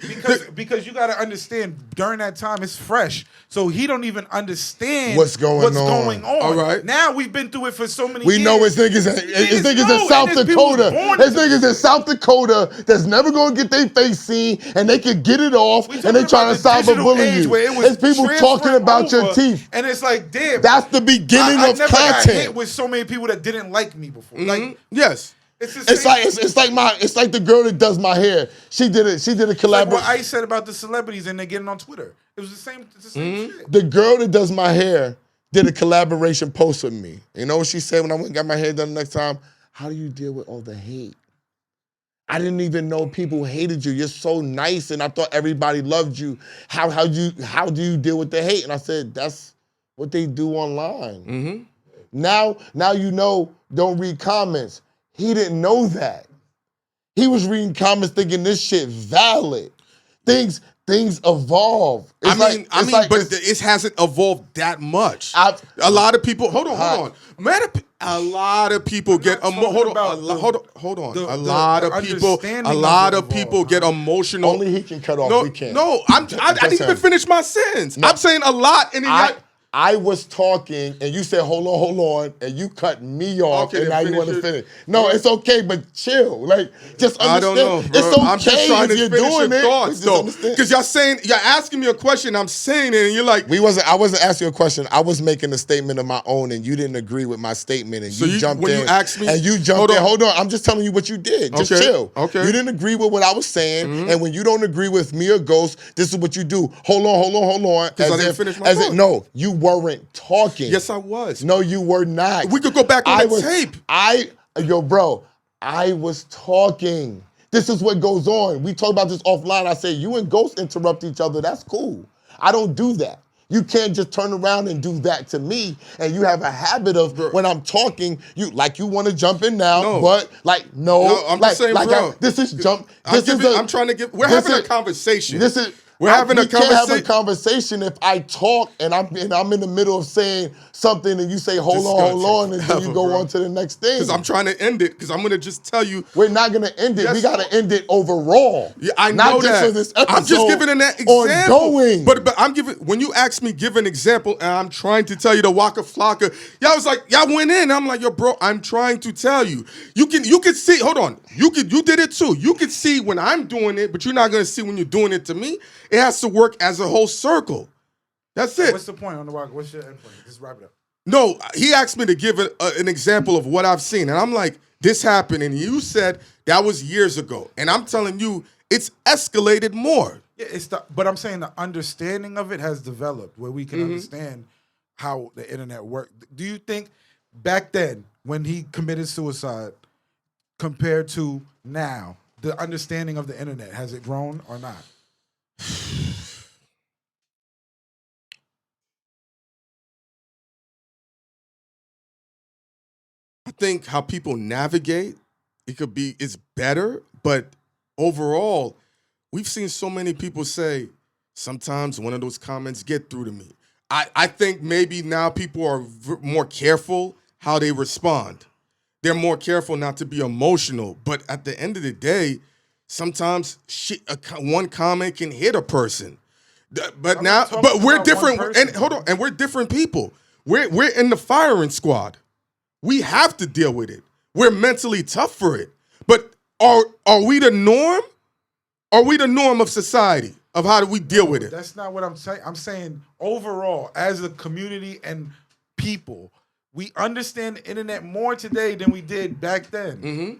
Because you got to understand, during that time, it's fresh. So he don't even understand what's going on. All right. Now we've been through it for so many years. We know it's niggas in South Dakota. It's niggas in South Dakota that's never going to get their face seen, and they can get it off, and they trying to cyberbully you. It's people talking about your teeth. And it's like, damn. That's the beginning of content. I got hit with so many people that didn't like me before. Mm-hmm. Like, yes. It's like the girl that does my hair. She did a collaboration. Like what I said about the celebrities and they're getting on Twitter. It was the same shit. The girl that does my hair did a collaboration post with me. You know what she said when I went and got my hair done the next time? How do you deal with all the hate? I didn't even know people hated you. You're so nice, and I thought everybody loved you. How do you deal with the hate? And I said, that's what they do online. Now you know, don't read comments. He didn't know that. He was reading comments thinking this shit valid. Things evolve. But it hasn't evolved that much. A lot of people. Hold on. A lot of people get hold on. A lot of people get emotional. Only he can cut off. We can't. No, I didn't even finish my sentence. No. I'm saying a lot, and I was talking, and you said, hold on, and you cut me off, and now you want to finish. No, it's okay, but chill. Like, just understand. I don't know, bro. It's okay I'm just trying to you're finish doing your it. thoughts, though. Because you're asking me a question, I'm saying it, and you're like... I wasn't asking you a question. I was making a statement of my own, and you didn't agree with my statement, and you jumped in. You asked me... And you jumped in. Hold on. I'm just telling you what you did. Just chill. Okay. You didn't agree with what I was saying, and when you don't agree with me or Ghost, this is what you do. Hold on. Because I didn't finish my thought. No, you weren't talking. Yes, I was. No, you were not. We could go back on the tape. I was talking. This is what goes on. We talk about this offline. I say, you and Ghost interrupt each other. That's cool. I don't do that. You can't just turn around and do that to me. And you have a habit of, when I'm talking, you want to jump in now, but no. I'm just saying, bro. This is jump. We're having a conversation. We can't have a conversation if I talk and I'm in the middle of saying something and you say, hold on, and then you go on to the next thing. Because I'm trying to end it, because I'm going to just tell you. We're not going to end it. We got to end it overall. Yeah, I know that. For this episode. I'm just giving an example. Ongoing. But when you ask me, give an example, and I'm trying to tell you the Waka Flocka, y'all was like, y'all went in. I'm like, yo, bro, I'm trying to tell you. You can see, hold on. You did it too. You can see when I'm doing it, but you're not going to see when you're doing it to me. It has to work as a whole circle. That's it. What's the point on the Waka? What's your endpoint? Just wrap it up. No, he asked me to give an example of what I've seen. And I'm like, this happened. And you said that was years ago. And I'm telling you, it's escalated more. Yeah, but I'm saying the understanding of it has developed where we can understand how the internet worked. Do you think back then, when he committed suicide, compared to now, the understanding of the internet, has it grown or not? I think how people navigate, it's better, but overall, we've seen so many people say, sometimes one of those comments get through to me. I think maybe now people are more careful how they respond. They're more careful not to be emotional, but at the end of the day, sometimes one comment can hit a person. But we're different. And hold on, and we're different people. We're in the firing squad. We have to deal with it. We're mentally tough for it. But are we the norm? Are we the norm of society? Of how do we deal with it? That's not what I'm saying. I'm saying overall, as a community and people, we understand the internet more today than we did back then. Mm-hmm.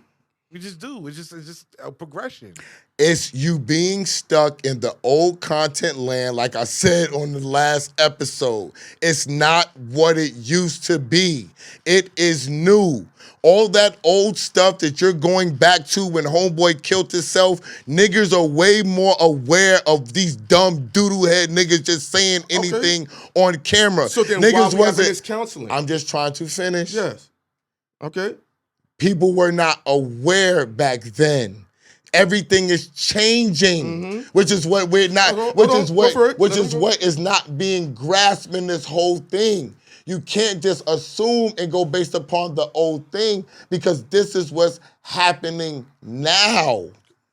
We just do. It's just a progression. It's you being stuck in the old content land, like I said on the last episode. It's not what it used to be. It is new. All that old stuff that you're going back to when homeboy killed himself, niggas are way more aware of these dumb doodle head niggas just saying anything on camera. So then niggas why wasn't this counseling? I'm just trying to finish. Yes. Okay. People were not aware back then. Everything is changing, which is what we're not. Which is what is not being grasped in this whole thing. You can't just assume and go based upon the old thing because this is what's happening now.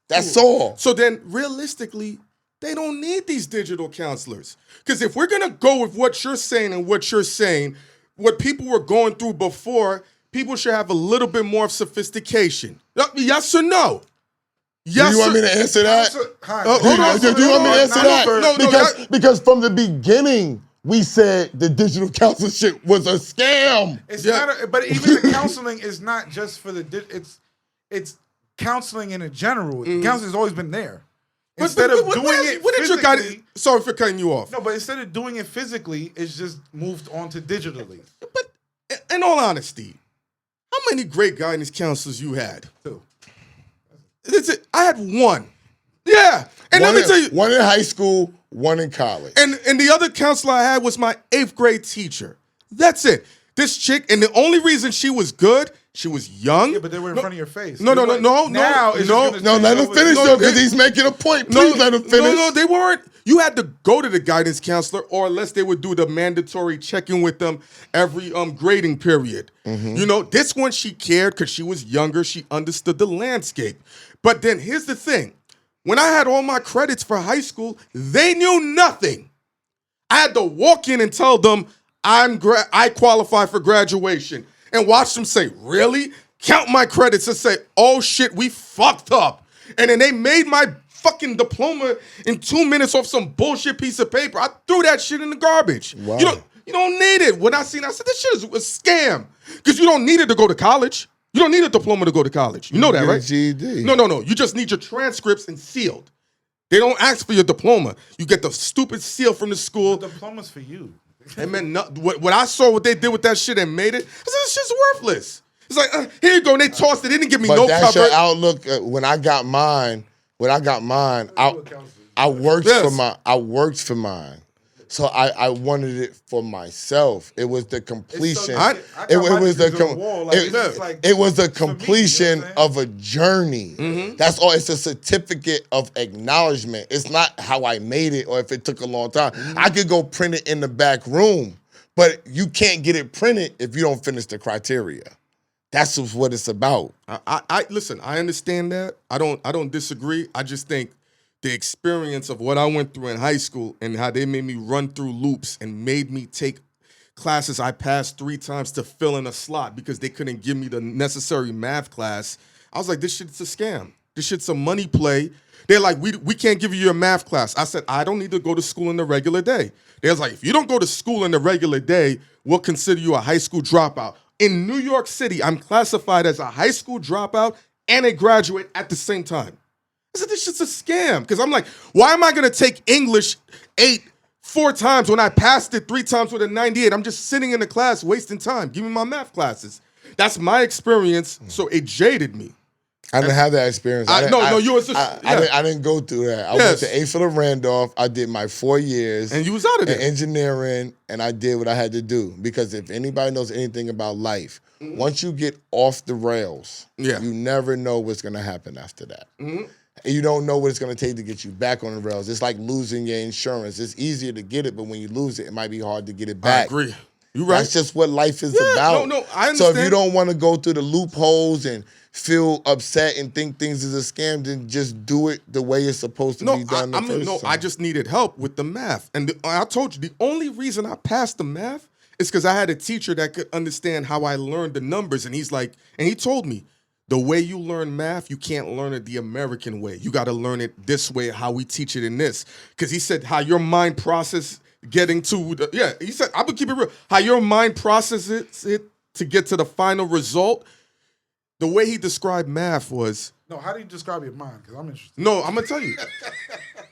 That's all. So then, realistically, they don't need these digital counselors. Because if we're gonna go with what you're saying and what you're saying, what people were going through before, people should have a little bit more of sophistication. Yes or no? Yes. Do you want me to answer that? Do you want me to answer that? Because from the beginning, we said the digital counseling shit was a scam. It's not, but even the counseling is not just for it's counseling in a general. Counseling has always been there. Instead of doing it physically, sorry for cutting you off. No, but instead of doing it physically, it's just moved on to digitally. But in all honesty, how many great guidance counselors you had? 2. I had 1. Yeah. And let me tell you. One in high school, one in college. And the other counselor I had was my 8th grade teacher. That's it. This chick, and the only reason she was good, she was young. Yeah, but they were in front of your face. No. Let him finish though, because he's making a point. Please let him finish. No, they weren't. You had to go to the guidance counselor, or unless they would do the mandatory check-in with them every grading period. You know, this one she cared because she was younger. She understood the landscape. But then here's the thing. When I had all my credits for high school, they knew nothing. I had to walk in and tell them I qualify for graduation, and watch them say, really? Count my credits and say, oh shit, we fucked up. And then they made my fucking diploma in 2 minutes off some bullshit piece of paper. I threw that shit in the garbage. Wow. You don't need it. When I said, this shit is a scam. Because you don't need it to go to college. You don't need a diploma to go to college. You know that, right? GED. No. You just need your transcripts and sealed. They don't ask for your diploma. You get the stupid seal from the school. The diploma's for you. It meant nothing. What I saw, what they did with that shit and made it, I said, this shit's worthless. It's like, here you go. And they tossed it. They didn't give me no that's cover. Your outlook. When I got mine, I worked for mine. So I wanted it for myself. It was the completion. It was the completion of a journey. That's all. It's a certificate of acknowledgement. It's not how I made it or if it took a long time. I could go print it in the back room, but you can't get it printed if you don't finish the criteria. That's just what it's about. I listen. I understand that. I don't disagree. I just think the experience of what I went through in high school and how they made me run through loops and made me take classes I passed 3 times to fill in a slot because they couldn't give me the necessary math class. I was like, this shit's a scam. This shit's a money play. They're like, we can't give you your math class. I said, I don't need to go to school in the regular day. They was like, if you don't go to school in the regular day, we'll consider you a high school dropout. In New York City, I'm classified as a high school dropout and a graduate at the same time. I said, this shit's a scam. Because I'm like, why am I going to take English 4 times when I passed it 3 times with a 98? I'm just sitting in the class wasting time. Give me my math classes. That's my experience, so it jaded me. I didn't have that experience. I didn't go through that. I went to A. Philip Randolph. I did my 4 years. And you was out of there. In engineering, and I did what I had to do. Because if anybody knows anything about life, once you get off the rails, you never know what's going to happen after that. And you don't know what it's going to take to get you back on the rails. It's like losing your insurance. It's easier to get it, but when you lose it, it might be hard to get it back. I agree. You're right. That's just what life is about. No, I understand. So if you don't want to go through the loopholes and feel upset and think things is a scam, then just do it the way it's supposed to be done. I just needed help with the math. And I told you, the only reason I passed the math is because I had a teacher that could understand how I learned the numbers. And he told me, the way you learn math, you can't learn it the American way. You got to learn it this way, how we teach it in this. Because he said how your mind process getting to he said, I would keep it real. How your mind processes it to get to the final result. The way he described math was... No, how do you describe your mind? Because I'm interested. No, I'm going to tell you.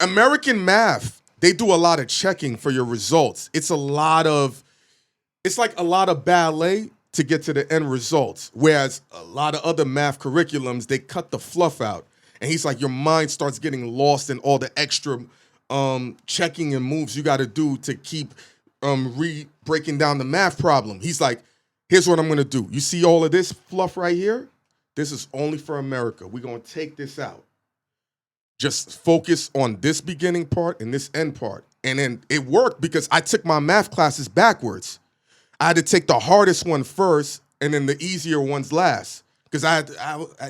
American math, they do a lot of checking for your results. It's like a lot of ballet to get to the end results. Whereas a lot of other math curriculums, they cut the fluff out. And he's like, your mind starts getting lost in all the extra checking and moves you got to do to keep breaking down the math problem. He's like, here's what I'm going to do. You see all of this fluff right here? This is only for America. We're going to take this out. Just focus on this beginning part and this end part. And then it worked because I took my math classes backwards. I had to take the hardest one first and then the easier ones last. Because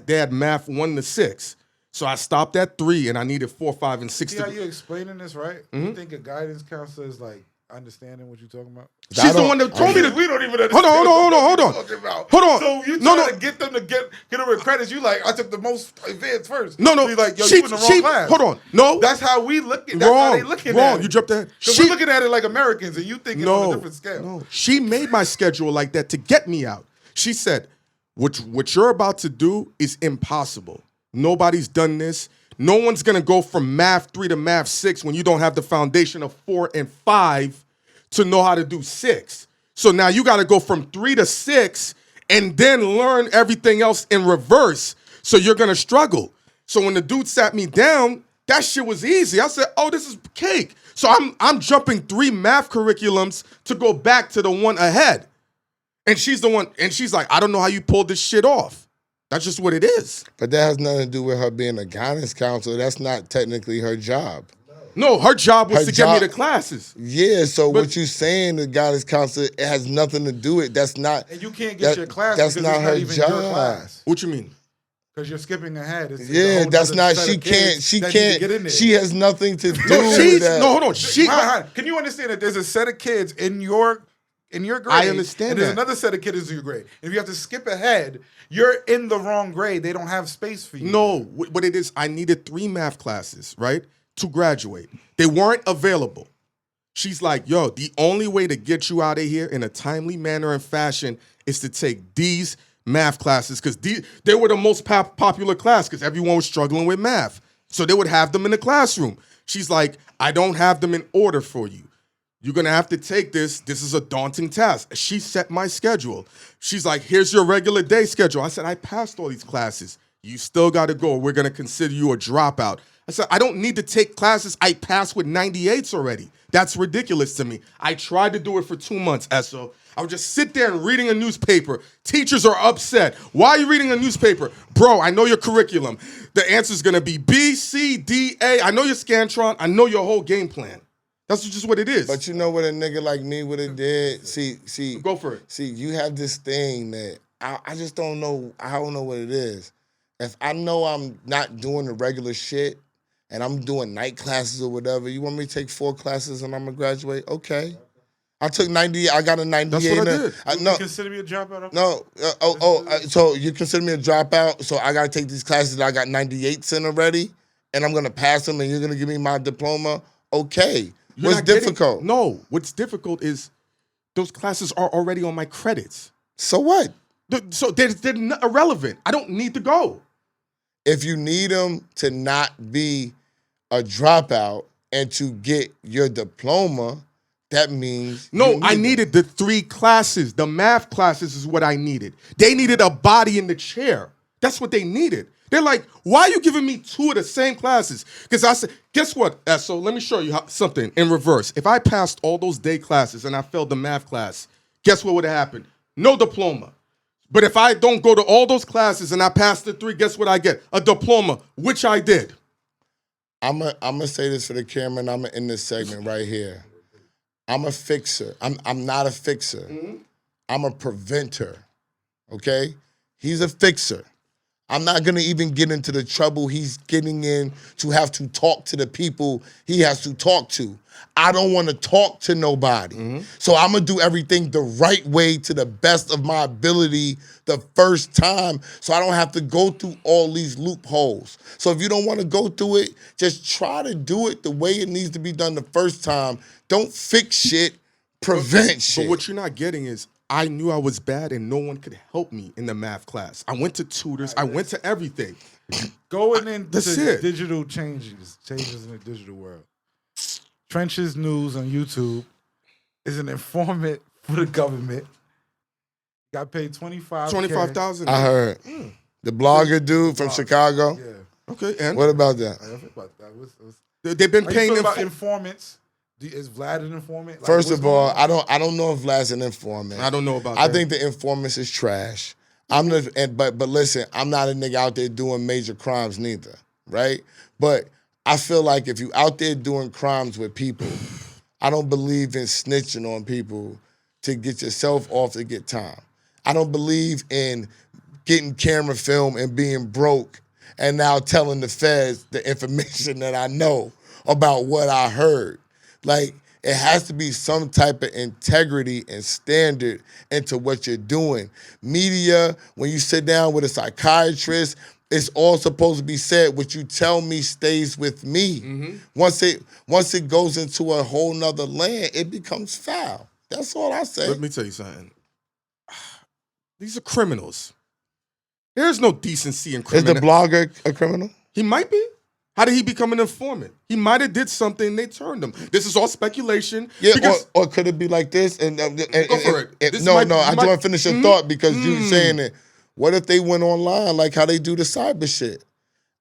they had math 1 to 6. So I stopped at 3 and I needed 4, 5, and 6. See how you're explaining this, right? You think a guidance counselor is like understanding what you're talking about? She's the one that told me that. We don't even understand. Hold on. So you trying to get them to get over credits? You like, I took the most advanced first. No. So you're like, yo, you in the wrong class. Hold on. No. That's how we look at it. That's how they looking at it. Wrong. You jumped ahead. Because we're looking at it like Americans and you thinking on a different scale. No. She made my schedule like that to get me out. She said, what you're about to do is impossible. Nobody's done this. No one's going to go from math 3 to math 6 when you don't have the foundation of 4 and 5 to know how to do 6. So now you got to go from 3 to 6 and then learn everything else in reverse. So you're going to struggle. So when the dude sat me down, that shit was easy. I said, oh, this is cake. So I'm jumping 3 math curriculums to go back to the one ahead. And she's the one, and she's like, I don't know how you pulled this shit off. That's just what it is. But that has nothing to do with her being a guidance counselor. That's not technically her job. No, her job was to get me the classes. Yeah, so what you saying, the guidance counselor, it has nothing to do with. That's not. And you can't get your class. That's because not it's her not even job. your class. What you mean? Because you're skipping ahead. Yeah, that's not. She can't. She can't. She has nothing to do with that. No, hold on. Can you understand that there's a set of kids in your grade? I understand and there's another set of kids in your grade. If you have to skip ahead, you're in the wrong grade. They don't have space for you. No, what it is, I needed 3 math classes, right, to graduate. They weren't available. She's like, yo, the only way to get you out of here in a timely manner and fashion is to take these math classes, because they were the most popular class because everyone was struggling with math. So they would have them in the classroom. She's like, I don't have them in order for you. You're going to have to take this. This is a daunting task. She set my schedule. She's like, here's your regular day schedule. I said, I passed all these classes. You still got to go. We're going to consider you a dropout. I said, I don't need to take classes I passed with 98s already. That's ridiculous to me. I tried to do it for 2 months, Esso. I would just sit there and reading a newspaper. Teachers are upset. Why are you reading a newspaper? Bro, I know your curriculum. The answer's going to be B, C, D, A. I know your Scantron. I know your whole game plan. That's just what it is. But you know what a nigga like me would have did? See. Go for it. See, you have this thing that I just don't know. I don't know what it is. If I know I'm not doing the regular shit and I'm doing night classes or whatever, you want me to take 4 classes and I'm going to graduate? Okay. I took 90. I got a 98. That's what I did. No, you consider me a dropout? No. So you consider me a dropout? So I got to take these classes that I got 98s in already, and I'm going to pass them, and you're going to give me my diploma? Okay. What's difficult? What's difficult is those classes are already on my credits. So what? So they're irrelevant. I don't need to go. If you need them to not be a dropout and to get your diploma, that means I needed the 3 classes. The math classes is what I needed. They needed a body in the chair. That's what they needed. They're like, why are you giving me 2 of the same classes? Because I said, guess what? So let me show you something in reverse. If I passed all those day classes and I failed the math class, guess what would have happened? No diploma. But if I don't go to all those classes and I pass the 3, guess what I get? A diploma, which I did. I'm gonna say this for the camera, and I'm gonna end this segment right here. I'm a fixer. I'm not a fixer. Mm-hmm. I'm a preventer. Okay? He's a fixer. I'm not going to even get into the trouble he's getting in to have to talk to the people he has to talk to. I don't want to talk to nobody. Mm-hmm. So I'm going to do everything the right way to the best of my ability the first time so I don't have to go through all these loopholes. So if you don't want to go through it, just try to do it the way it needs to be done the first time. Don't fix shit, prevent shit. But what you're not getting is I knew I was bad and no one could help me in the math class. I went to tutors. I went to everything. Going into digital changes in the digital world. Trenches News on YouTube is an informant for the government. Got paid $25,000. I heard. The blogger dude from Chicago. Yeah. Okay, and what about that? They've been paying about informants. Is Vlad an informant? Like, first of all, I don't know if Vlad's an informant. I don't know about that. I think the informants is trash. But listen, I'm not a nigga out there doing major crimes neither, right? But I feel like if you out there doing crimes with people, I don't believe in snitching on people to get yourself off to get time. I don't believe in getting camera film and being broke and now telling the feds the information that I know about what I heard. Like, it has to be some type of integrity and standard into what you're doing. Media, when you sit down with a psychiatrist, it's all supposed to be said. What you tell me stays with me. Mm-hmm. Once it goes into a whole nother land, it becomes foul. That's all I say. Let me tell you something. These are criminals. There's no decency in criminal. Is the blogger a criminal? He might be. How did he become an informant? He might have did something and they turned him. This is all speculation. Yeah, or could it be like this? And go for it. No, I just want to finish your thought because you saying it. What if they went online like how they do the cyber shit?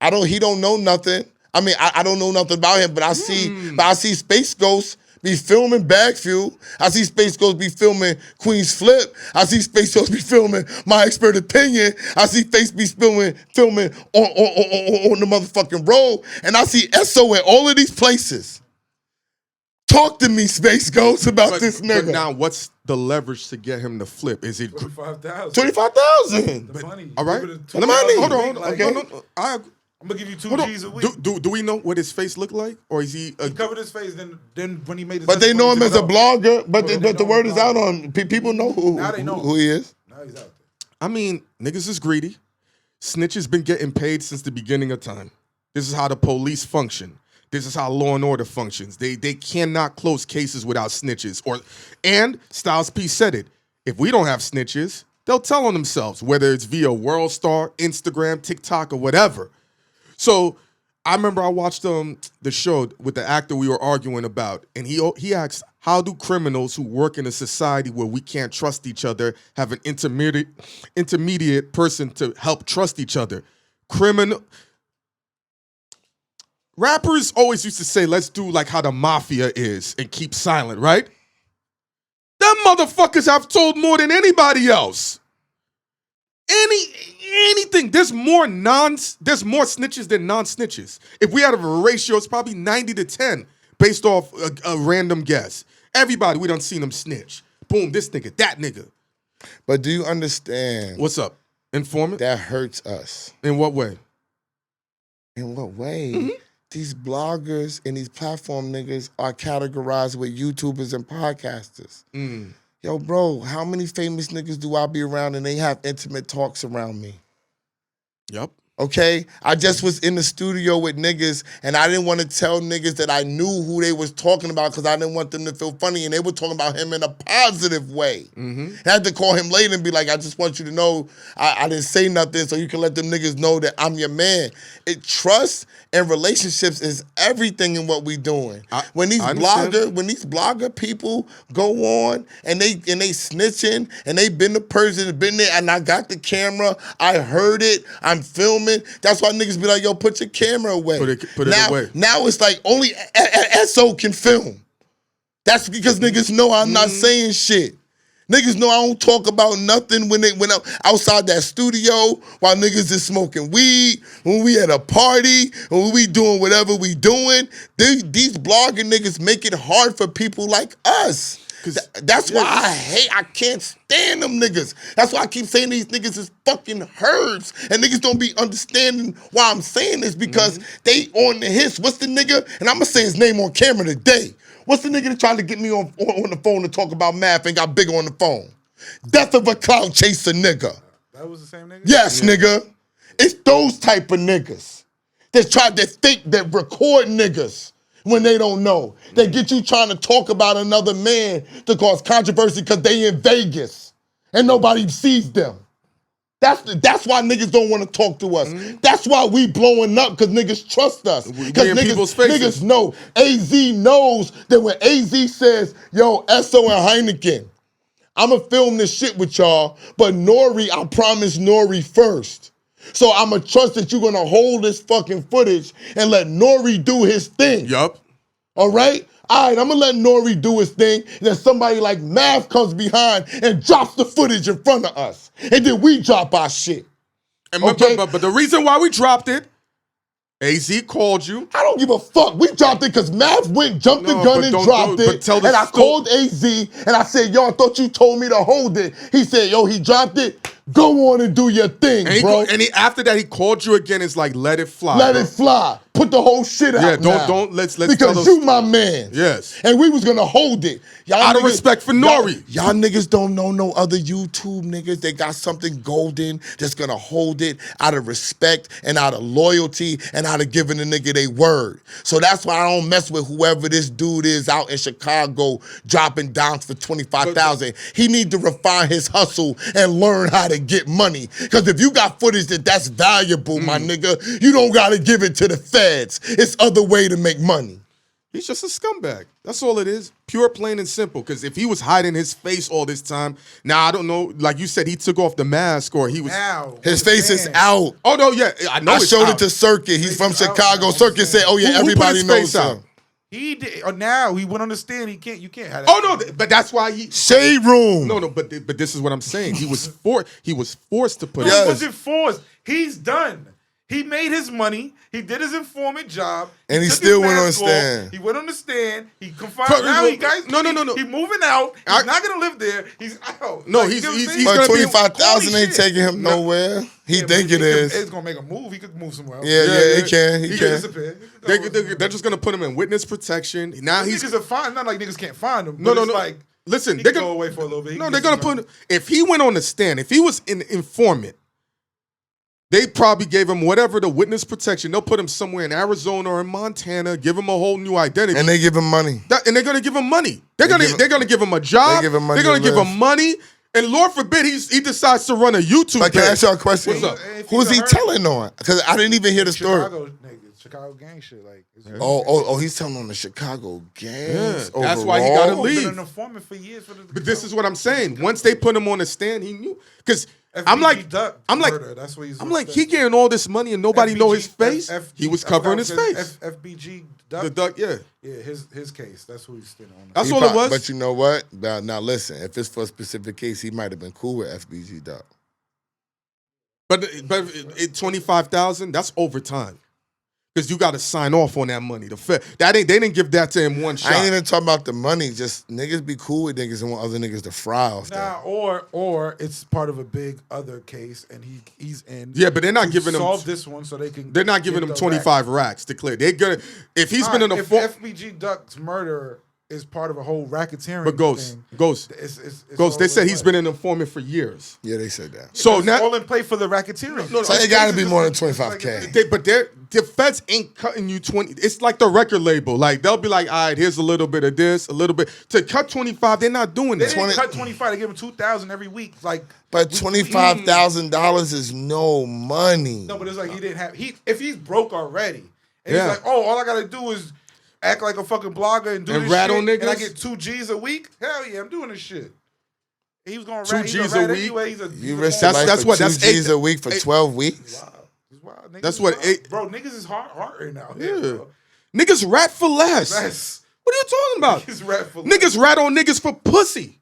He don't know nothing. I mean, I don't know nothing about him, but I see Space Ghost be filming BagFuel. I see Space Ghost be filming Queen's Flip. I see Space Ghost be filming My Expert Opinion. I see Face be filming on the motherfucking road. And I see SO at all of these places. Talk to me, Space Ghost, about this nigga. But now, what's the leverage to get him to flip? Is it 25,000? 25,000. The money. All right. The money. Hold on. Like, Okay. No. I'm gonna give you 2 G's a week. Do we know what his face looked like, or is he? He covered his face. Then when he made his. But they know him as a blogger. But the word is out on. People know who he is. Now he's out there. I mean, niggas is greedy. Snitches been getting paid since the beginning of time. This is how the police function. This is how law and order functions. They cannot close cases without snitches. And Styles P said it. If we don't have snitches, they'll tell on themselves, whether it's via World Star, Instagram, TikTok, or whatever. So I remember I watched the show with the actor we were arguing about, and he asked, how do criminals who work in a society where we can't trust each other have an intermediate person to help trust each other? Rappers always used to say, let's do like how the mafia is and keep silent, right? Them motherfuckers have told more than anybody else. Anything. There's more snitches than non-snitches. If we had a ratio, it's probably 90-10 based off a random guess. Everybody, we done seen them snitch. Boom, this nigga, that nigga. But do you understand? What's up? Informant? That hurts us. In what way? In what way? Mm-hmm. These bloggers and these platform niggas are categorized with YouTubers and podcasters. Yo, bro, how many famous niggas do I be around and they have intimate talks around me? Yep. Okay? I just was in the studio with niggas and I didn't want to tell niggas that I knew who they was talking about because I didn't want them to feel funny, and they were talking about him in a positive way. Mm-hmm. I had to call him later and be like, I just want you to know I didn't say nothing so you can let them niggas know that I'm your man. Trust and relationships is everything in what we doing. When these blogger people go on and they snitching and they been the person, been there, and I got the camera, I heard it, I'm filming. That's why niggas be like, yo, put your camera away. Put it away. Now it's like only SO can film. That's because niggas know I'm not saying shit. Niggas know I don't talk about nothing when I'm outside that studio while niggas is smoking weed, when we at a party, when we doing whatever we doing. These blogging niggas make it hard for people like us. That's why I can't stand them niggas. That's why I keep saying these niggas is fucking herbs. And niggas don't be understanding why I'm saying this because they on the hits. What's the nigga? And I'm going to say his name on camera today. What's the nigga that tried to get me on the phone to talk about math and got bigger on the phone? Death of a cloud chaser nigga. That was the same nigga? Yes, nigga. It's those type of niggas that try to think that record niggas when they don't know. They get you trying to talk about another man to cause controversy because they in Vegas and nobody sees them. That's why niggas don't want to talk to us. That's why we blowing up, because niggas trust us. Because niggas know. AZ knows that when AZ says, yo, SO and Hynaken, I'm going to film this shit with y'all, but Nori, I promised Nori first. So I'm going to trust that you're going to hold this fucking footage and let Nori do his thing. Yup. All right? All right, I'm going to let Nori do his thing, and then somebody like Mav comes behind and drops the footage in front of us. And then we drop our shit. Okay? But the reason why we dropped it, AZ called you. I don't give a fuck. We dropped it because Mav jumped the gun and dropped it. And I called AZ, and I said, yo, I thought you told me to hold it. He said, yo, he dropped it. Go on and do your thing, bro. After that, he called you again. It's like, let it fly. Let it fly. Put the whole shit out now. Let's because you my man. Yes. And we was gonna hold it. Out of respect for Nori. Y'all niggas don't know no other YouTube niggas. They got something golden that's gonna hold it out of respect and out of loyalty and out of giving the nigga they word. So that's why I don't mess with whoever this dude is out in Chicago dropping downs for 25,000. He need to refine his hustle and learn how to get money. Because if you got footage that's valuable, my nigga, you don't gotta give it to the feds. It's other way to make money. He's just a scumbag. That's all it is. Pure, plain, and simple. Because if he was hiding his face all this time, now I don't know. Like you said, he took off the mask or he was. Now, his face is out. Oh, no, yeah. I know I it's showed out. it to Circuit. He's from Chicago. now, Circuit said, oh, yeah, Who put everybody his knows face out? him. He did. Now he went on the stand. You can't have that. Oh, no, but that's why he. Shade room. No, but this is what I'm saying. He was forced to put No, it. he wasn't forced. He's done. He made his money. He did his informant job. And he took still his went on mask off. stand. He went on the stand. He confined. Fuck, Now he guys. no. He moving out. He's not gonna live there. He's out. No, Like, he's you know what I'm saying? he's But gonna be 25,000 ain't shit. taking him nowhere. He Yeah, think but it is. It's gonna make a move. He could move somewhere else. Yeah, he can. He He can. can disappear. He could go They're just gonna put him in witness protection. Now he's niggas are fine. Not like niggas can't find him. no. Like, Listen, he they're can gonna go away for a little bit. He No, can they're get gonna some put. If he went on the stand, if he was an informant, they probably gave him whatever the witness protection. They'll put him somewhere in Arizona or in Montana, give him a whole new identity, And they give him money. and they're gonna give him money. They're They gonna give him a job. they give him money They're gonna to give live. him money. And Lord forbid he decides to run a YouTube. But can I page. ask y'all a question? What's up? Who's he telling on? Because I didn't even hear the story. Chicago niggas, Chicago gang shit. Like, He's telling on the Chicago gangs. Yeah, that's why he gotta overall? leave. Been an informant for years. But this is what I'm saying. Once they put him on the stand, he knew. Because FBG I'm like, Duck I'm like, murder. That's what he's I'm like, he getting all this money and nobody know his face. He was covering his face. FBG Duck. The duck, yeah. Yeah, his case. That's who he's standing on. That's all it was. But you know what? Now listen, if it's for a specific case, he might have been cool with FBG Duck. But 25,000, that's overtime. Because you got to sign off on that money. They didn't give that to him one shot. I ain't even talking about the money. Just niggas be cool with niggas and want other niggas to fry off that. Or it's part of a big other case, and he's in. Yeah, but they're not giving him. Solve this one so they can. They're not giving get him the 25 racks to clear. They're gonna. If he's been in a. If FBG Duck's murder is part of a whole racketeering. But Ghost. It's Ghost. They all said in he's play. been an informant for years. Yeah, they said that. So It's now, all in play for the racketeering. So it got to be more than 25K. but the feds ain't cutting you 20. It's like the record label. Like they'll be like, all right, here's a little bit of this, a little bit. To cut 25, they're not doing They that. didn't cut 25. They give him 2,000 every week. Like, But $25,000 is no money. no, but it's like he didn't have. If he's broke already, and Yeah. he's like, oh, all I gotta do is act like a fucking blogger and do And this rat shit, on and I niggas? get 2 G's a week. Hell yeah, I'm doing this shit. He was gonna 2 rat. G's a a rat week? anyway. You risk That's- your life that's for what- 2 that's G's eight- a week for 12 weeks? Wow. It's wild. Niggas That's is what wild. eight- Bro, niggas is hard right now. Yeah. Bro. Niggas rat for less. That's What are you talking about? niggas rat for Niggas rat on niggas for pussy.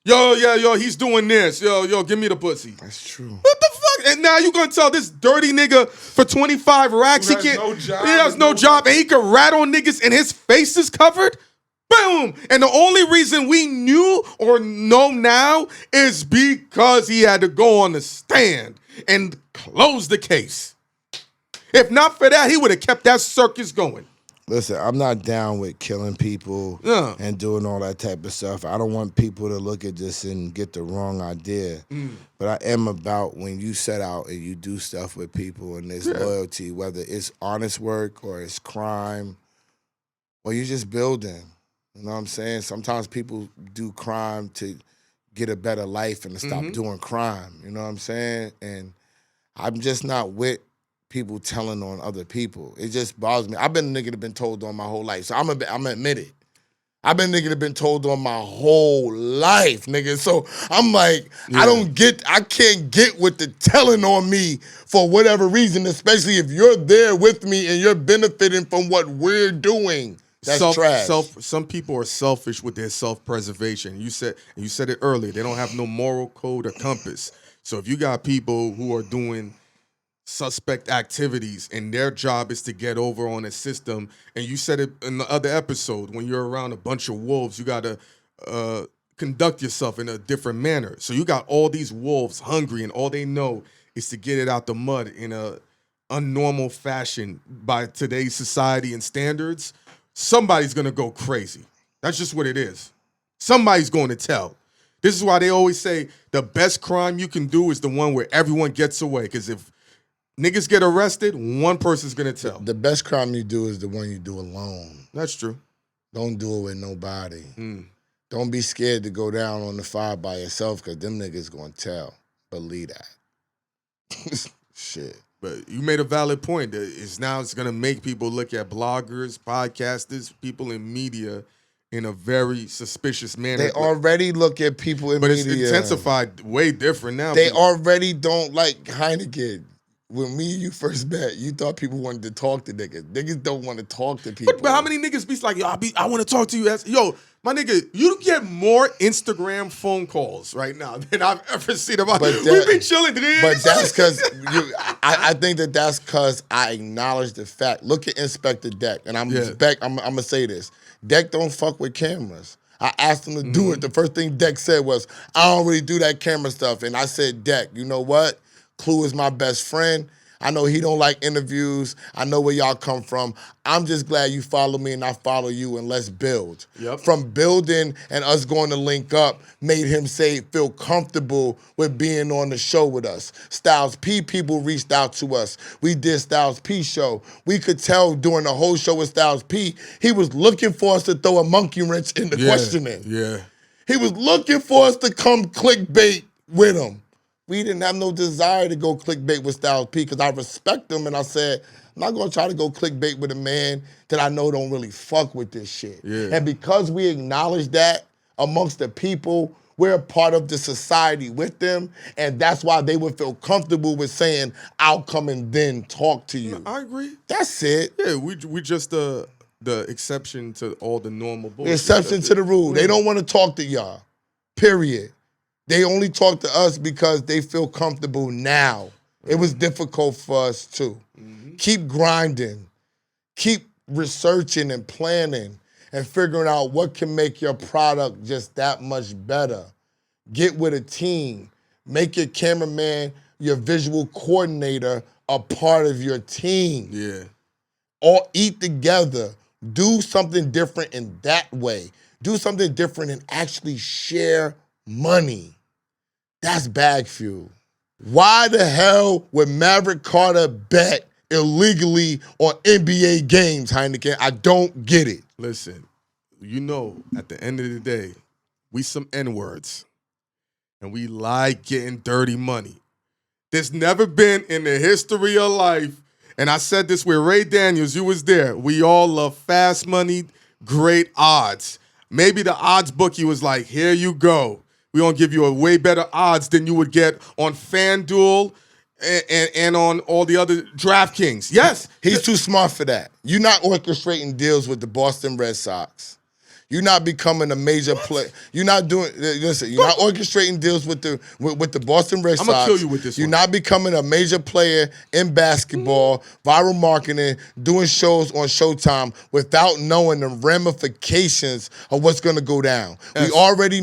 Yo, he's doing this. Yo, give me the pussy. That's true. What the fuck? And now you gonna tell this dirty nigga for 25 racks Who he has can't. no job he has and no no job and he can rat on niggas and his face is covered? Boom! And the only reason we knew or know now is because he had to go on the stand and close the case. If not for that, he would have kept that circus going. Listen, I'm not down with killing people Yeah. and doing all that type of stuff. I don't want people to look at this and get the wrong idea. But I am about when you set out and you do stuff with people and there's loyalty, whether it's honest work or it's crime or you're just building. You know what I'm saying? Sometimes people do crime to get a better life and to stop doing crime. You know what I'm saying? And I'm just not with people telling on other people. It just bothers me. I've been a nigga that been told on my whole life, so I'm admit it. I've been a nigga that been told on my whole life, nigga. So I'm like, I can't get with the telling on me for whatever reason, especially if you're there with me and you're benefiting from what we're doing. That's trash. Some people are selfish with their self-preservation. You said it earlier. They don't have no moral code or compass. So if you got people who are doing suspect activities and their job is to get over on a system, and you said it in the other episode, when you're around a bunch of wolves, you got to conduct yourself in a different manner. So you got all these wolves hungry, and all they know is to get it out the mud in a unnormal fashion by today's society and standards. Somebody's going to go crazy. That's just what it is. Somebody's going to tell. This is why they always say the best crime you can do is the one where everyone gets away. Because if niggas get arrested, one person's going to tell. The best crime you do is the one you do alone. That's true. Don't do it with nobody. Don't be scared to go down on the fire by yourself because them niggas going to tell. Believe that. Shit. But you made a valid point. It's going to make people look at bloggers, podcasters, people in media in a very suspicious manner. They already look at people in media. But it's intensified way different now. They already don't like Hynaken. When me and you first met, you thought people wanted to talk to niggas. Niggas don't want to talk to people. But how many niggas be like, yo, I want to talk to you. Yo, my nigga, you get more Instagram phone calls right now than I've ever seen. We've been chilling. But that's because I think that's because I acknowledge the fact. Look at Inspector Deck, and I'm gonna say this. Deck don't fuck with cameras. I asked him to do it. The first thing Deck said was, I don't really do that camera stuff. And I said, Deck, you know what? Clue is my best friend. I know he don't like interviews. I know where y'all come from. I'm just glad you follow me and I follow you, and let's build. Yep. From building and us going to link up made him feel comfortable with being on the show with us. Styles P people reached out to us. We did Styles P show. We could tell during the whole show with Styles P, he was looking for us to throw a monkey wrench in the questioning. Yeah. He was looking for us to come clickbait with him. We didn't have no desire to go clickbait with Styles P because I respect him, and I said, I'm not going to try to go clickbait with a man that I know don't really fuck with this shit. Yeah. And because we acknowledge that amongst the people, we're a part of the society with them, and that's why they would feel comfortable with saying, I'll come and then talk to you. I agree. That's it. Yeah, we just the exception to all the normal bullshit. The exception to the rule. They don't want to talk to y'all, period. They only talk to us because they feel comfortable now. It was difficult for us too. Keep grinding. Keep researching and planning and figuring out what can make your product just that much better. Get with a team. Make your cameraman, your visual coordinator, a part of your team. Yeah. All eat together. Do something different in that way. Do something different and actually share money. That's BagFuel. Why the hell would Maverick Carter bet illegally on NBA games, Hynaken? I don't get it. Listen, you know, at the end of the day, we some N-words, and we like getting dirty money. There's never been in the history of life, and I said this with Ray Daniels, you was there, we all love fast money, great odds. Maybe the odds bookie was like, here you go. We're going to give you a way better odds than you would get on FanDuel and on all the other DraftKings. Yes. He's too smart for that. You're not orchestrating deals with the Boston Red Sox. You're not becoming a major player. You're not doing. Listen, you're not orchestrating deals with the Boston Red Sox. I'm gonna kill you with this. You're not becoming a major player in basketball, viral marketing, doing shows on Showtime without knowing the ramifications of what's gonna go down. Yes. We already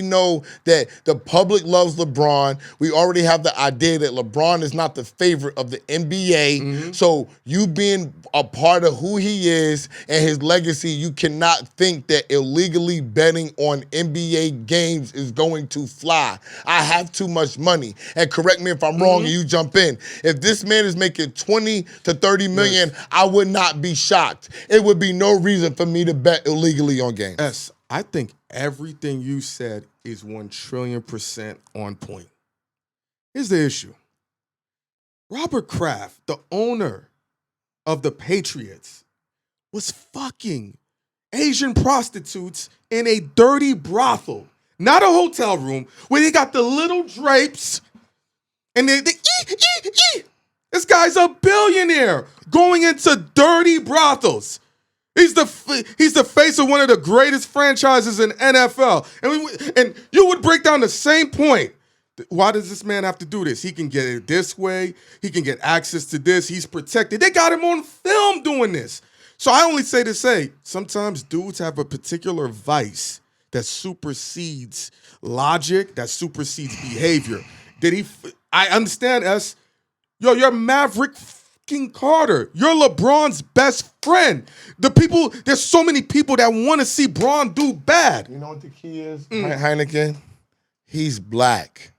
know that the public loves LeBron. We already have the idea that LeBron is not the favorite of the NBA. Mm-hmm. So you being a part of who he is and his legacy, you cannot think that illegally betting on NBA games is going to fly. I have too much money. And correct me if I'm wrong and you jump in. If this man is making 20 to 30 million, I would not be shocked. It would be no reason for me to bet illegally on games. Yes, I think everything you said is 1,000,000,000% on point. Here's the issue. Robert Kraft, the owner of the Patriots, was fucking Asian prostitutes in a dirty brothel, not a hotel room, where they got the little drapes and they This guy's a billionaire going into dirty brothels. He's the face of one of the greatest franchises in NFL. And you would break down the same point. Why does this man have to do this? He can get it this way. He can get access to this. He's protected. They got him on film doing this. So I only say to say, sometimes dudes have a particular vice that supersedes logic, that supersedes behavior. I understand, S. Yo, you're Maverick Carter. You're LeBron's best friend. There's so many people that want to see Bron do bad. You know what the key is, Hynaken? He's black.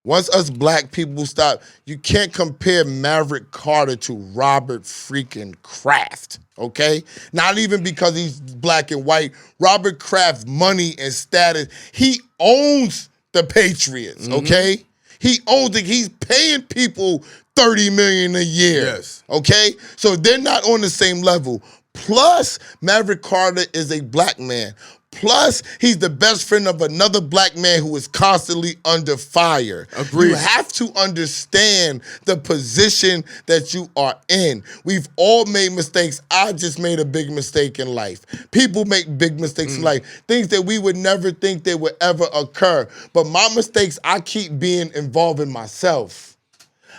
Once us black people stop, you can't compare Maverick Carter to Robert freaking Kraft, okay? Not even because he's black and white. Robert Kraft's money and status, he owns the Patriots, okay? He owns it. He's paying people $30 million a year. Yes. Okay? So they're not on the same level. Plus, Maverick Carter is a black man. Plus, he's the best friend of another black man who is constantly under fire. Agreed. You have to understand the position that you are in. We've all made mistakes. I just made a big mistake in life. People make big mistakes in life. Things that we would never think they would ever occur. But my mistakes, I keep being involved in myself.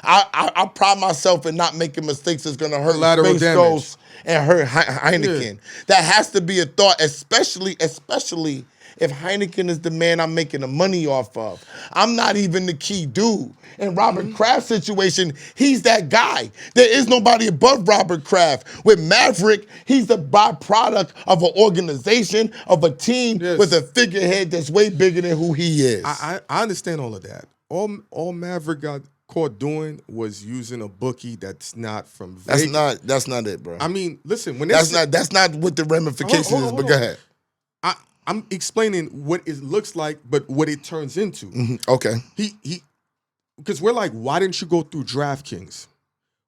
I pride myself in not making mistakes that's going to hurt Space Ghost and hurt Hynaken. Yeah. That has to be a thought, especially if Hynaken is the man I'm making the money off of. I'm not even the key dude. In Robert Kraft's situation, he's that guy. There is nobody above Robert Kraft. With Maverick, he's the byproduct of an organization, of a team with a figurehead that's way bigger than who he is. I understand all of that. All Maverick got caught doing was using a bookie that's not from Vegas. That's not it, bro. I mean, listen, when that's not what the ramifications is. But go ahead. I'm explaining what it looks like, but what it turns into. Mm-hmm. Okay. Because we're like, why didn't you go through DraftKings?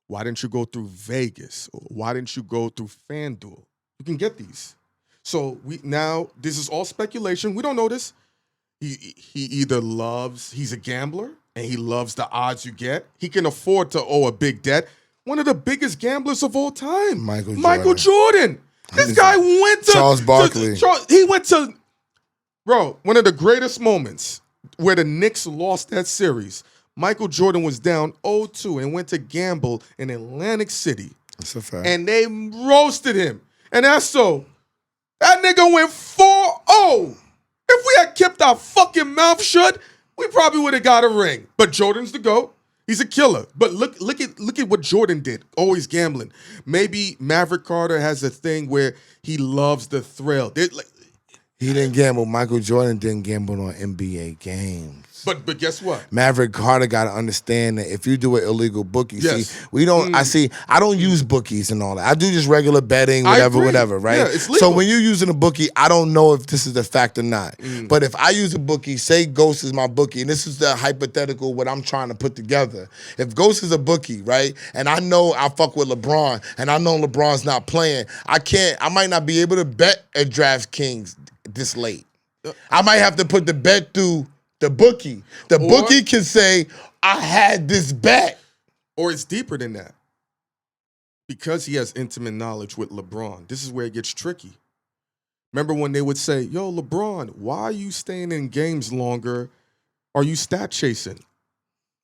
Why didn't you go through Vegas? Or why didn't you go through FanDuel? You can get these. So this is all speculation. We don't know this. He either he's a gambler, and he loves the odds you get. He can afford to owe a big debt. One of the biggest gamblers of all time, Michael Jordan. This guy went to Charles Barkley. He went to, one of the greatest moments where the Knicks lost that series. Michael Jordan was down 0-2 and went to gamble in Atlantic City. That's a fact. And they roasted him. And that's so. That nigga went 4-0. If we had kept our fucking mouth shut, we probably would have got a ring. But Jordan's the GOAT. He's a killer. But look at what Jordan did. Always gambling. Maybe Maverick Carter has a thing where he loves the thrill. He didn't gamble. Michael Jordan didn't gamble on NBA games. But guess what? Maverick Carter got to understand that if you do an illegal bookie, see, we don't. I don't use bookies and all that. I do just regular betting, whatever, right? Yeah, it's legal. So when you're using a bookie, I don't know if this is the fact or not. But if I use a bookie, say Ghost is my bookie, and this is the hypothetical what I'm trying to put together. If Ghost is a bookie, right, and I know I fuck with LeBron, and I know LeBron's not playing, I might not be able to bet at DraftKings this late. I might have to put the bet through the bookie. The bookie can say, I had this bet. Or it's deeper than that. Because he has intimate knowledge with LeBron, this is where it gets tricky. Remember when they would say, yo, LeBron, why are you staying in games longer? Are you stat chasing?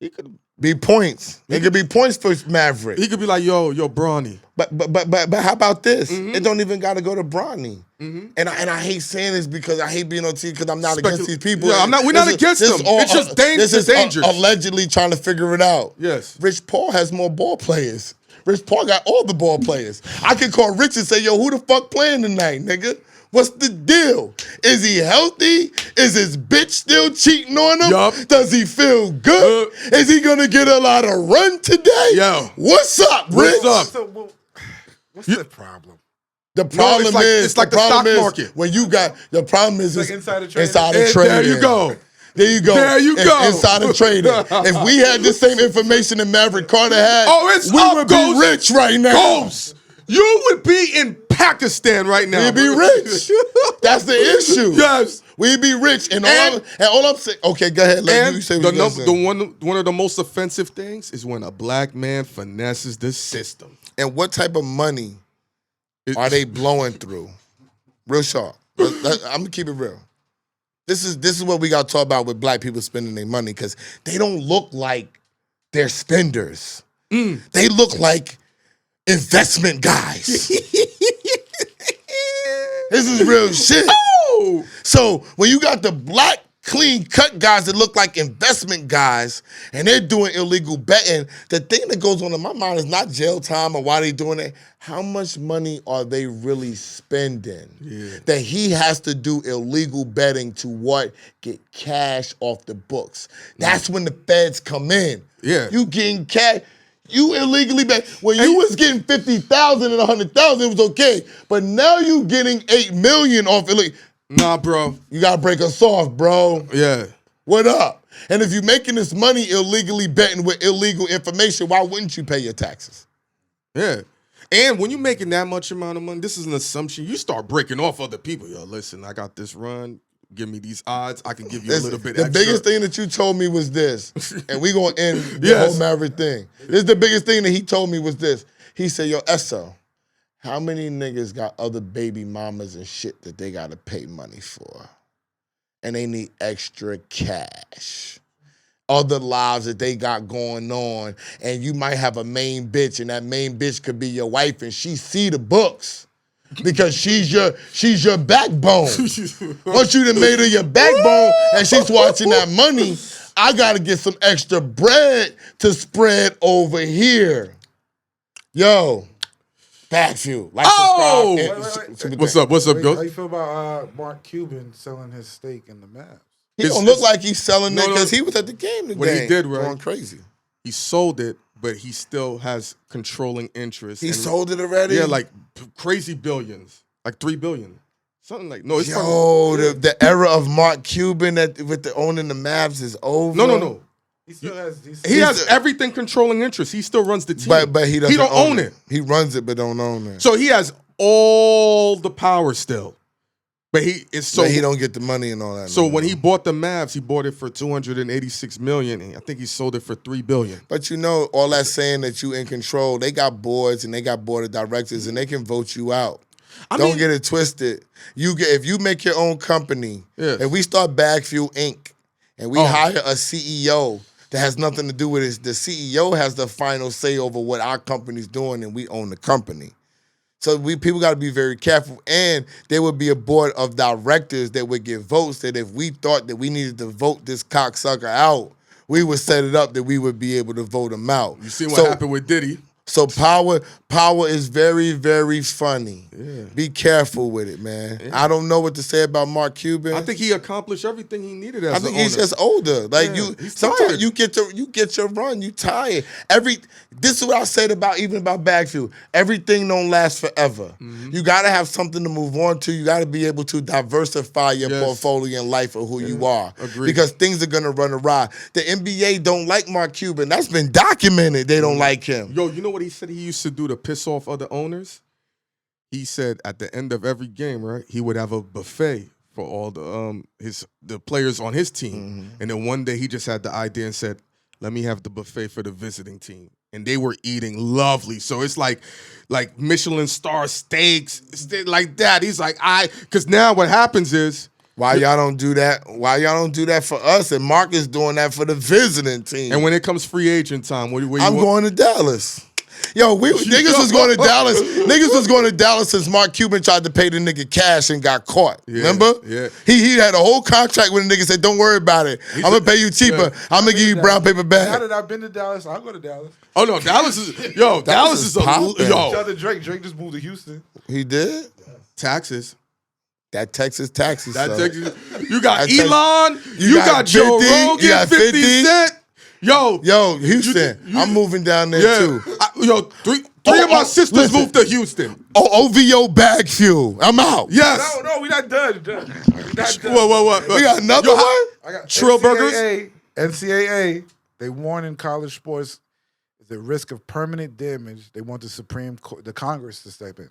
He could be points. It could be points for Maverick. He could be like, yo, Bronny. But how about this? It don't even got to go to Bronny. And I hate saying this because I hate being on TV because I'm not against these people. Yeah, we're not against them. It's just dangerous. This is allegedly trying to figure it out. Yes. Rich Paul has more ball players. Rich Paul got all the ball players. I could call Rich and say, yo, who the fuck playing tonight, nigga? What's the deal? Is he healthy? Is his bitch still cheating on him? Yup. Does he feel good? Is he gonna get a lot of run today? Yo. What's up, Rich? What's up? What's the problem? The problem it's like the stock market. When you got the problem is like insider trading. Insider trading. There you go. There you go. There you go. Insider trading. If we had the same information that Maverick Carter had, we would be rich right now. Ghost. You would be in Pakistan right now. We'd be rich. That's the issue. Yes. We'd be rich. And all I'm saying, okay, go ahead. Let you say what you're saying. One of the most offensive things is when a black man finesses the system. And what type of money are they blowing through? Real sharp. I'm going to keep it real. This is what we got to talk about with black people spending their money because they don't look like they're spenders. They look like investment guys. This is real shit. Oh! So when you got the black clean cut guys that look like investment guys and they're doing illegal betting, the thing that goes on in my mind is not jail time or why they doing it. How much money are they really spending that he has to do illegal betting to get cash off the books? That's when the feds come in. Yeah. You getting cash. You illegally bet. When you was getting 50,000 and 100,000, it was okay. But now you getting $8 million off illegal. Nah, bro. You gotta break us off, bro. Yeah. What up? And if you're making this money illegally betting with illegal information, why wouldn't you pay your taxes? Yeah. And when you're making that much amount of money, this is an assumption. You start breaking off other people. Yo, listen, I got this run. Give me these odds. I can give you a little bit extra. The biggest thing that you told me was this, and we're going to end the whole Maverick thing. This is the biggest thing that he told me was this. He said, yo, Esso, how many niggas got other baby mamas and shit that they got to pay money for? And they need extra cash. Other lives that they got going on, and you might have a main bitch, and that main bitch could be your wife, and she see the books because she's your backbone. Once you done made her your backbone, and she's watching that money, I gotta get some extra bread to spread over here. Yo. BagFuel. Subscribe. What's up? What's up, Ghost? How you feel about Marc Cuban selling his stake in the Mavs? He don't look like he's selling it because he was at the game today. What he did, right? Going crazy. He sold it, but he still has controlling interest. He sold it already? Yeah, like crazy billions. Like $3 billion. Something like, no, it's the era of Marc Cuban with the owning the Mavs is over. No. He still has. He has everything controlling interest. He still runs the team. But he doesn't. He don't own it. He runs it, but don't own it. So he has all the power still. But he don't get the money and all that. So when he bought the Mavs, he bought it for $286 million. And I think he sold it for $3 billion. But all that saying that you in control, they got boards and they got board of directors and they can vote you out. Don't get it twisted. If you make your own company, if we start BagFuel Inc. and we hire a CEO that has nothing to do with it, the CEO has the final say over what our company's doing, and we own the company. So people got to be very careful. And there would be a board of directors that would get votes that if we thought that we needed to vote this cocksucker out, we would set it up that we would be able to vote him out. You see what happened with Diddy? So power is very, very funny. Yeah. Be careful with it, man. Yeah. I don't know what to say about Marc Cuban. I think he accomplished everything he needed as I think he's just older. Like sometimes you get your run. You tired. This is what I said about BagFuel. Everything don't last forever. Mm-hmm. You got to have something to move on to. You got to be able to diversify your portfolio and life of who you are. Agreed. Because things are gonna run awry. The NBA don't like Marc Cuban. That's been documented. They don't like him. Yo, you know what he said he used to do to piss off other owners? He said at the end of every game, right, he would have a buffet for all the players on his team. Mm-hmm. And then one day he just had the idea and said, let me have the buffet for the visiting team. And they were eating lovely. So it's like Michelin star steaks, like that. He's like, because now what happens is, why y'all don't do that? Why y'all don't do that for us? And Mark is doing that for the visiting team. And when it comes free agent time, where I'm going to Dallas. Yo, niggas was going to Dallas. Niggas was going to Dallas since Marc Cuban tried to pay the nigga cash and got caught. Yeah, remember? Yeah. He had a whole contract with a nigga said, don't worry about it. I'm going to pay you cheaper. Yeah. I'm going to give you brown paper bag. Now that I've been to Dallas, I'll go to Dallas. Oh, no, Dallas is, Dallas is poppin'. Shout out to Drake. Drake just moved to Houston. He did? Taxes. That Texas taxes. Texas. You got Elon. You got Joe Rogan. You got 50 Cent. Yo, Houston. I'm moving down there too. Three of my sisters moved to Houston. OVO BagFuel. I'm out. Yes. No, we're not done. What? We got another one? I got Trill Burgers. NCAA. They warn in college sports the risk of permanent damage. They want the Congress to step in.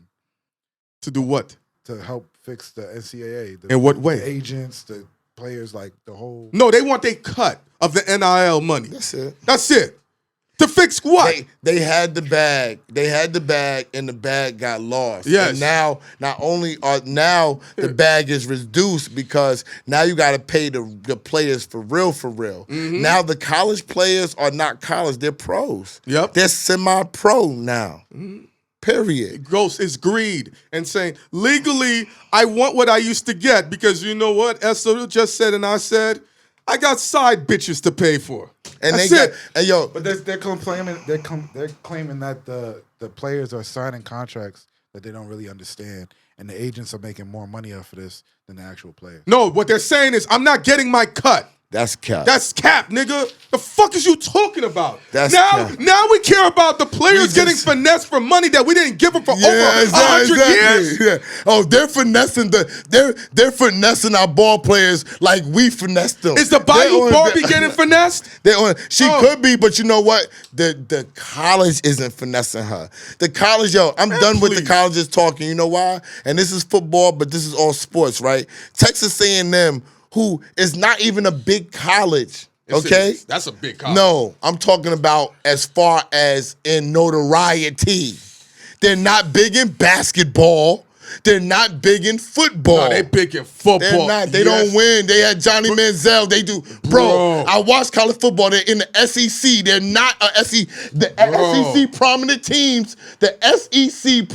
To do what? To help fix the NCAA. In what way? The agents, the players, like the whole. No, they want a cut of the NIL money. That's it. To fix what? They had the bag. And the bag got lost. Yes. And now, not only the bag is reduced because now you got to pay the players for real. Mm-hmm. Now the college players are not college; they're pros. Yep. They're semi-pro now. Mm-hmm. Period. Gross is greed and saying, legally, I want what I used to get because you know what? Esther just said and I said, I got side bitches to pay for. And that's it. But they're claiming that the players are signing contracts that they don't really understand, and the agents are making more money off of this than the actual players. No, what they're saying is, I'm not getting my cut. That's cap. That's cap, nigga. The fuck is you talking about? That's now we care about the players getting finessed for money that we didn't give them for over 100 years. Yeah. Oh, they're finessing they're finessing our ball players like we finessed them. Is the Bayou Barbie getting finessed? She could be, but you know what? The college isn't finessing her. The college, I'm done with the colleges talking. You know why? And this is football, but this is all sports, right? Texas A&M, who is not even a big college, okay? That's a big college. No, I'm talking about as far as in notoriety. They're not big in basketball. They're not big in football. No, they big in football. They're not. They don't win. They had Johnny Manziel. They do. Bro, I watch college football. They're in the SEC. They're not a SEC. The SEC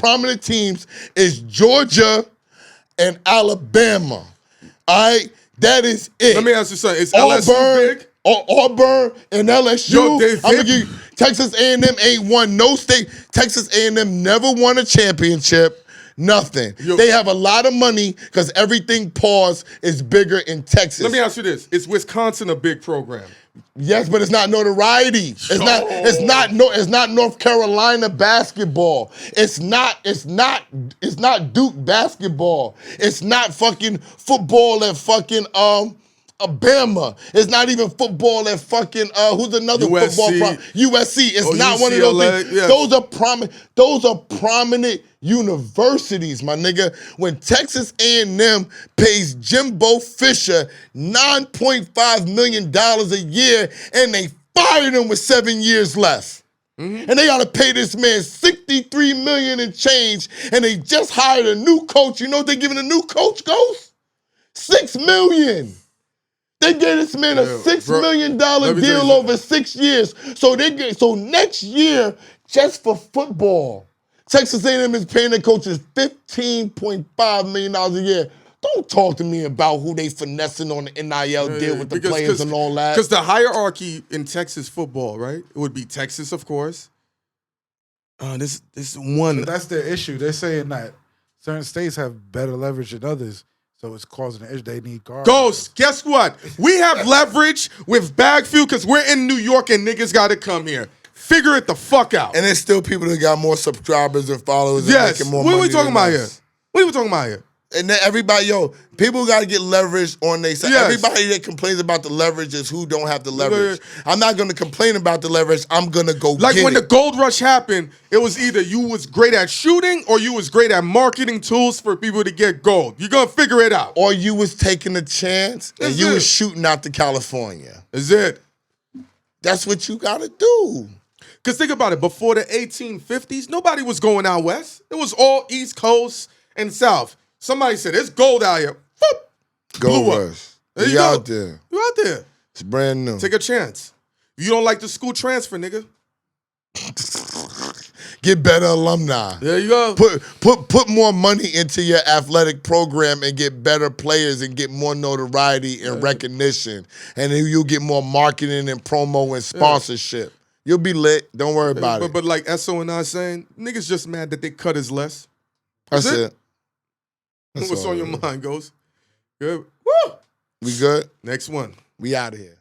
prominent teams, is Georgia and Alabama. All right? That is it. Let me ask you something. Is LSU big? Auburn and LSU. I'm gonna give you, Texas A&M ain't won no state. Texas A&M never won a championship. Nothing. They have a lot of money because everything is bigger in Texas. Let me ask you this: is Wisconsin a big program? Yes, but it's not notoriety. It's not North Carolina basketball. It's not Duke basketball. It's not fucking football at fucking Alabama. It's not even football at fucking who's another football USC. It's not one of those things. Yes. Those are prominent universities, my nigga. When Texas A&M pays Jimbo Fisher $9.5 million a year and they fired him with 7 years left. Mm-hmm. And they gotta pay this man $63 million and change, and they just hired a new coach. You know what they're giving a new coach, Ghost? $6 million. They gave this man a $6 million deal over 6 years. So next year, just for football, Texas A&M is paying their coaches $15.5 million a year. Don't talk to me about who they finessing on the NIL deal with the players and all that. Because the hierarchy in Texas football, right? It would be Texas, of course. This one. But that's their issue. They're saying that certain states have better leverage than others. So it's causing an issue. They need guards. Ghost, guess what? We have leverage with BagFuel because we're in New York and niggas got to come here. Figure it the fuck out. And there's still people that got more subscribers and followers and making more money. What are we talking about here? What are we talking about here? And then everybody, people got to get leverage on their side. Yes. Everybody that complains about the leverage is who don't have the leverage. I'm not going to complain about the leverage. I'm going to go get it. Like when the gold rush happened, it was either you was great at shooting or you was great at marketing tools for people to get gold. You're going to figure it out. Or you was taking a chance and you was shooting out to California. Is it? That's what you got to do. Because think about it. Before the 1850s, nobody was going out west. It was all East Coast and South. Somebody said, "It's gold out here." Gold rush. You out there. You out there. It's brand new. Take a chance. You don't like the school transfer, nigga. Get better alumni. There you go. Put more money into your athletic program and get better players and get more notoriety and recognition. And then you'll get more marketing and promo and sponsorship. You'll be lit. Don't worry about it. But like SO and I saying, niggas just mad that they cut his less. That's it. What's on your mind, Ghost? Good. Woo! We good? Next one. We out of here.